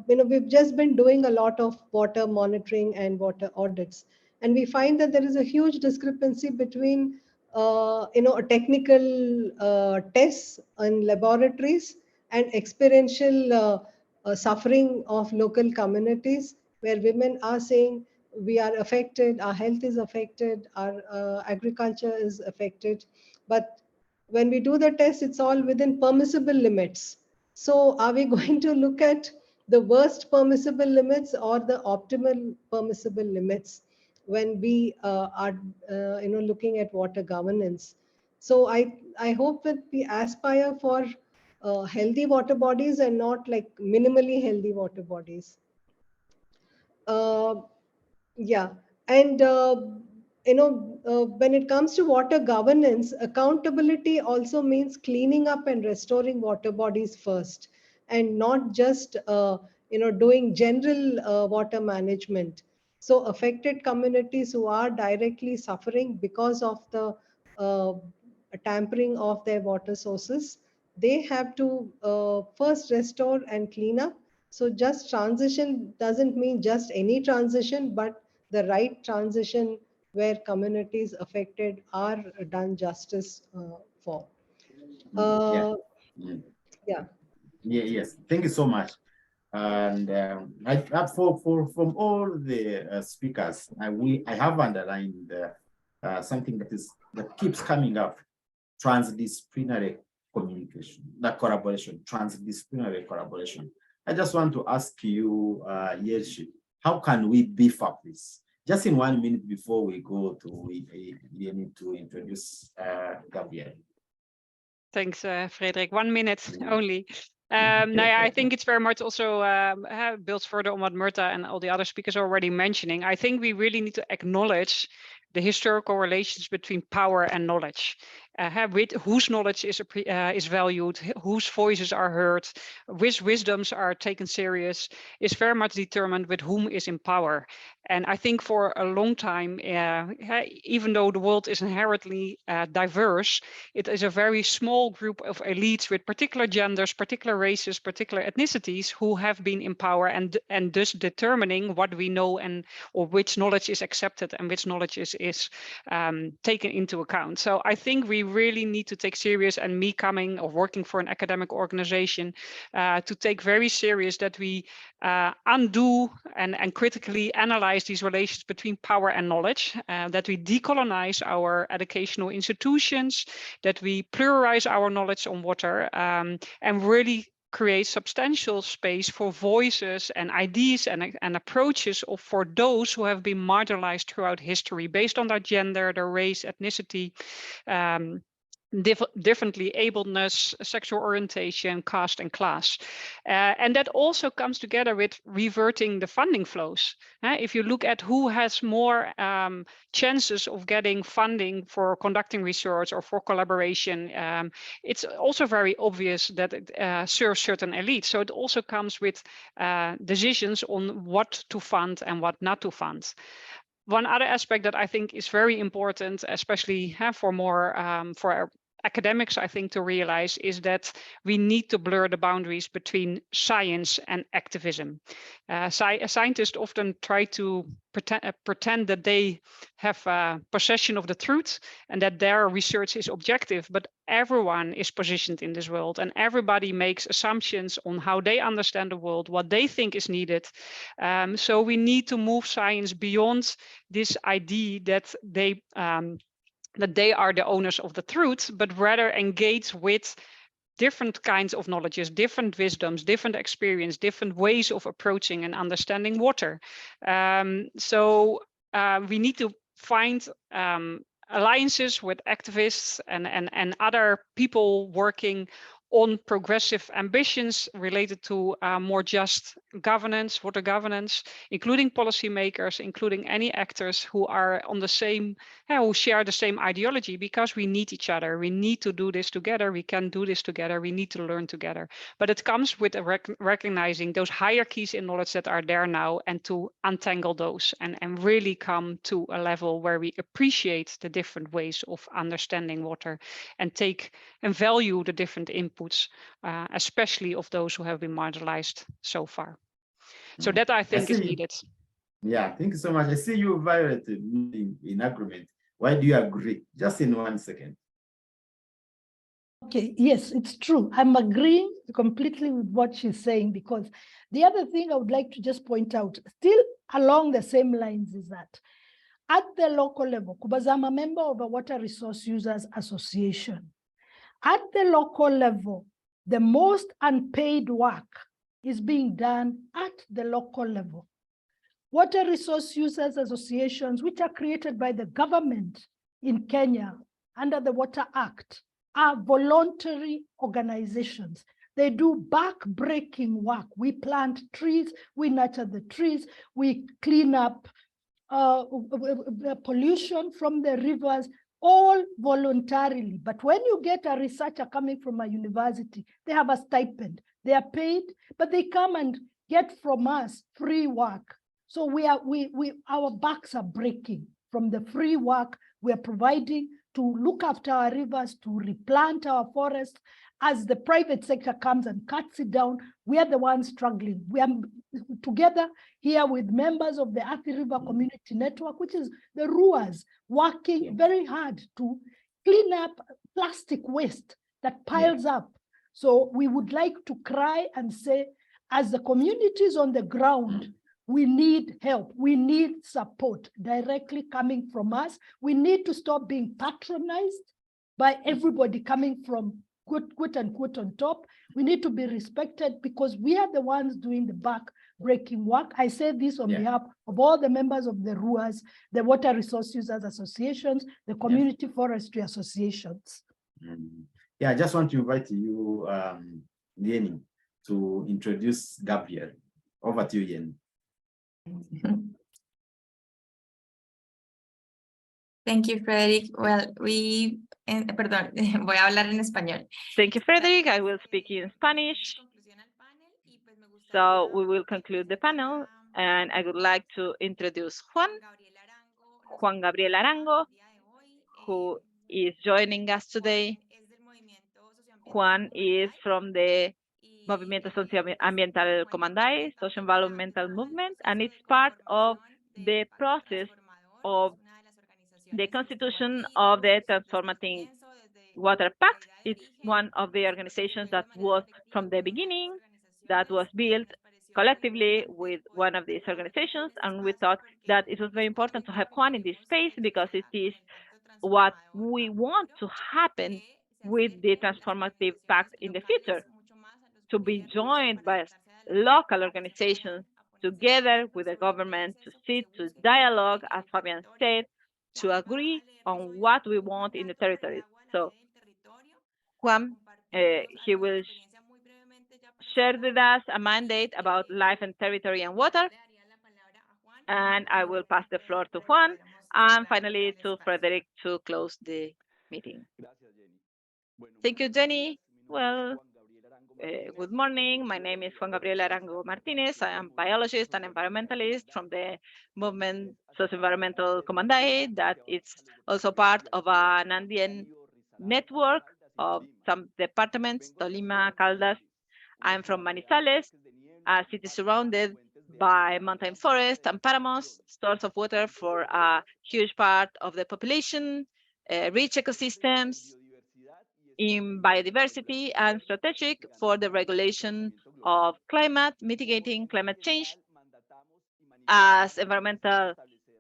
we've just been doing a lot of water monitoring and water audits, and we find that there is a huge discrepancy between, a technical tests in laboratories and experiential suffering of local communities, where women are saying we are affected, our health is affected, our agriculture is affected. But when we do the test, it's all within permissible limits. So are we going to look at the worst permissible limits or the optimal permissible limits when we are looking at water governance? So I hope that we aspire for healthy water bodies and not like minimally healthy water bodies. Yeah, and when it comes to water governance, accountability also means cleaning up and restoring water bodies first, and not just doing general water management. So affected communities who are directly suffering because of the tampering of their water sources, they have to first restore and clean up. So just transition doesn't mean just any transition, but the right transition where communities affected are done justice for. Yeah. Yeah. Yes. Thank you so much. And from all the speakers, I have underlined something that keeps coming up: transdisciplinary communication, that collaboration, transdisciplinary collaboration. I just want to ask you, Yeshi, how can we beef up this? Just in 1 minute before we go to, we need to introduce Gabriel. Thanks, Frederik. 1 minute only. I think it's very much also built further on what Myrta and all the other speakers are already mentioning. I think we really need to acknowledge the historical relations between power and knowledge. With whose knowledge is valued, whose voices are heard, which wisdoms are taken serious, is very much determined with whom is in power. And I think for a long time, even though the world is inherently diverse, it is a very small group of elites with particular genders, particular races, particular ethnicities who have been in power and thus determining what we know or which knowledge is accepted and which knowledge is taken into account. So I think we really need to take serious, and me coming or working for an academic organization, to take very serious that we undo and critically analyze these relations between power and knowledge, that we decolonize our educational institutions, that we pluralize our knowledge on water, and really create substantial space for voices and ideas and approaches for those who have been marginalized throughout history based on their gender, their race, ethnicity, differently abledness, sexual orientation, caste, and class. And that also comes together with reverting the funding flows. If you look at who has more chances of getting funding for conducting research or for collaboration, it's also very obvious that it serves certain elites. So it also comes with decisions on what to fund and what not to fund. One other aspect that I think is very important, especially for our academics, I think, to realize is that we need to blur the boundaries between science and activism. Scientists often try to pretend that they have possession of the truth and that their research is objective, but everyone is positioned in this world and everybody makes assumptions on how they understand the world, what they think is needed. So we need to move science beyond this idea that they are the owners of the truth, but rather engage with different kinds of knowledges, different wisdoms, different experience, different ways of approaching and understanding water. So we need to find alliances with activists and other people working on progressive ambitions related to more just governance, water governance, including policymakers, including any actors who are on the same, who share the same ideology, because we need each other. We need to do this together. We can do this together. We need to learn together. But it comes with recognizing those hierarchies in knowledge that are there now, and to untangle those and really come to a level where we appreciate the different ways of understanding water and take and value the different inputs, especially of those who have been marginalized so far. So that I think is needed. Yeah, thank you so much. I see you, Violet, in agreement. Why do you agree? Just in 1 second. Okay, yes, it's true. I'm agreeing completely with what she's saying, because the other thing I would like to just point out, still along the same lines, is that at the local level, because I'm a member of a Water Resource Users Association, at the local level, the most unpaid work is being done at the local level. Water Resource Users Associations, which are created by the government in Kenya under the Water Act, are voluntary organizations. They do back-breaking work. We plant trees, we nurture the trees, we clean up pollution from the rivers, all voluntarily. But when you get a researcher coming from a university, they have a stipend. They are paid, but they come and get from us free work. So our backs are breaking from the free work we are providing to look after our rivers, to replant our forests. As the private sector comes and cuts it down, we are the ones struggling. We are together here with members of the Athi River Community Network, which is the RUAs, working very hard to clean up plastic waste that piles up. So we would like to cry and say, as the communities on the ground, we need help. We need support directly coming from us. We need to stop being patronized by everybody coming from quote unquote on top. We need to be respected, because we are the ones doing the back-breaking work. I say this on behalf of all the members of the RUAs, the Water Resource Users Associations, the Community Forestry Associations. Yeah, I just want to invite you, Yeni, to introduce Gabriel. Over to you, Yeni. Thank you, Frederick. Well, perdón, voy a hablar en español. Thank you, Frederick. I will speak in Spanish. So we will conclude the panel, and I would like to introduce Juan Gabriel Arango, who is joining us today. Juan is from the Movimiento Socio-Ambiental Comandai, socio-environmental movement, and it's part of the process of the constitution of the Transformative Water Pact. It's one of the organizations that was from the beginning, that was built collectively with one of these organizations, and we thought that it was very important to have Juan in this space, because it is what we want to happen with the Transformative Pact in the future, to be joined by local organizations together with the government, to sit, to dialogue, as Fabian said, to agree on what we want in the territories. So Juan, he will share with us a mandate about life and territory and water. And I will pass the floor to Juan, and finally to Frederick to close the meeting. Thank you, Jenny. Well, good morning. My name is Juan Gabriel Arango Martinez. I am a biologist and environmentalist from the movement Socio-Environmental Comandai, that is also part of an Andean network of some departments, Tolima, Caldas. I'm from Manizales, a city surrounded by mountain forest and paramos, source of water for a huge part of the population, rich ecosystems in biodiversity, and strategic for the regulation of climate, mitigating climate change. As environmental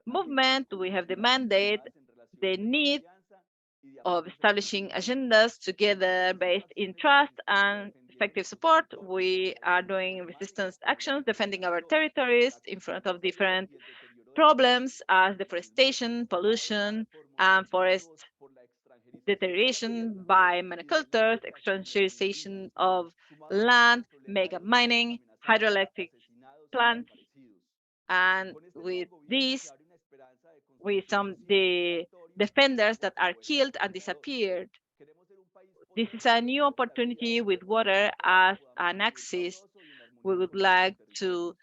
movement, we have the mandate, the need of establishing agendas together based in trust and effective support. We are doing resistance actions, defending our territories in front of different problems as deforestation, pollution, and forest deterioration by monocultures, extranjerization of land, mega mining, hydroelectric plants. And with this, with the defenders that are killed and disappeared. This is a new opportunity with water as an axis. We would like to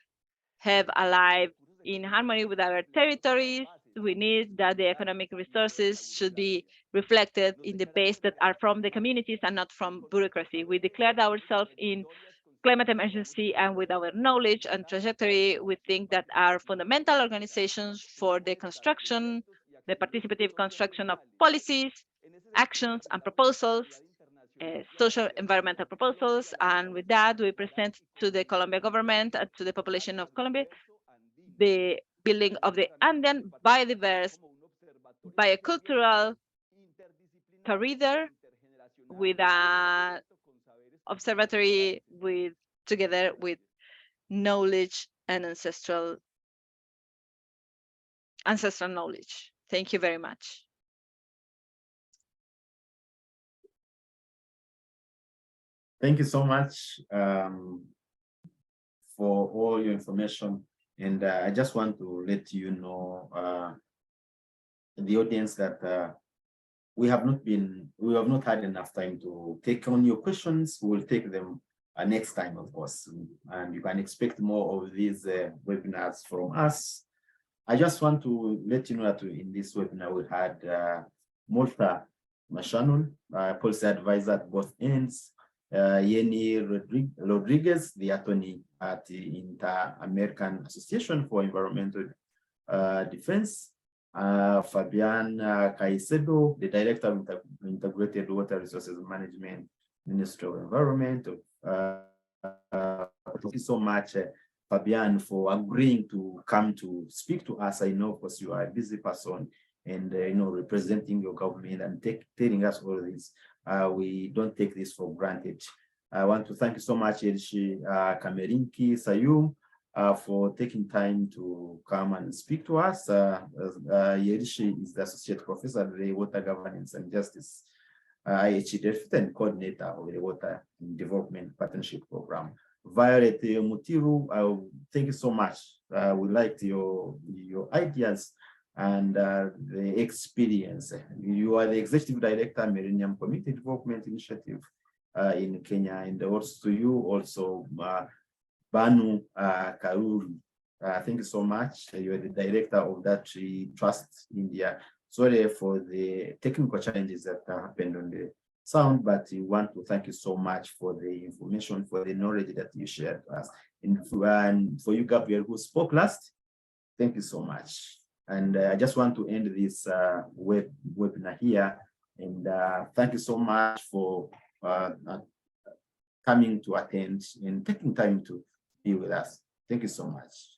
have a life in harmony with our territories. We need that the economic resources should be reflected in the base that are from the communities and not from bureaucracy. We declared ourselves in climate emergency, and with our knowledge and trajectory, we think that our fundamental organizations for the construction, the participative construction of policies, actions, and proposals, social environmental proposals. And with that, we present to the Colombian government and to the population of Colombia the building of the Andean biodiverse biocultural corridor with an observatory together with knowledge and ancestral knowledge. Thank you very much. Thank you so much for all your information. And I just want to let you know, the audience, that we have not had enough time to take on your questions. We will take them next time, of course, and you can expect more of these webinars from us. I just want to let you know that in this webinar we had Martha Mashanun, policy advisor at both ends, Yeni Rodriguez, the attorney at the Inter-American Association for Environmental Defense, Fabian Caicedo, the Director of Integrated Water Resources Management, Ministry of Environment. Thank you so much, Fabian, for agreeing to come to speak to us. I know, of course, you are a busy person and representing your government and telling us all this. We don't take this for granted. I want to thank you so much, Elshi Kamerinki Sayum, for taking time to come and speak to us. Yerishi is the Associate Professor of the Water Governance and Justice, IHDF, and coordinator of the Water Development Partnership Program. Violet Mutiru, thank you so much. We liked your ideas and the experience. You are the Executive Director, Millennium Community Development Initiative in Kenya, and also Banu Karuri. Thank you so much. You are the Director of that Trust India. Sorry for the technical challenges that happened on the sound, but we want to thank you so much for the information, for the knowledge that you shared with us. And for you, Gabriel, who spoke last, thank you so much. And I just want to end this webinar here. And thank you so much for coming to attend and taking time to be with us. Thank you so much.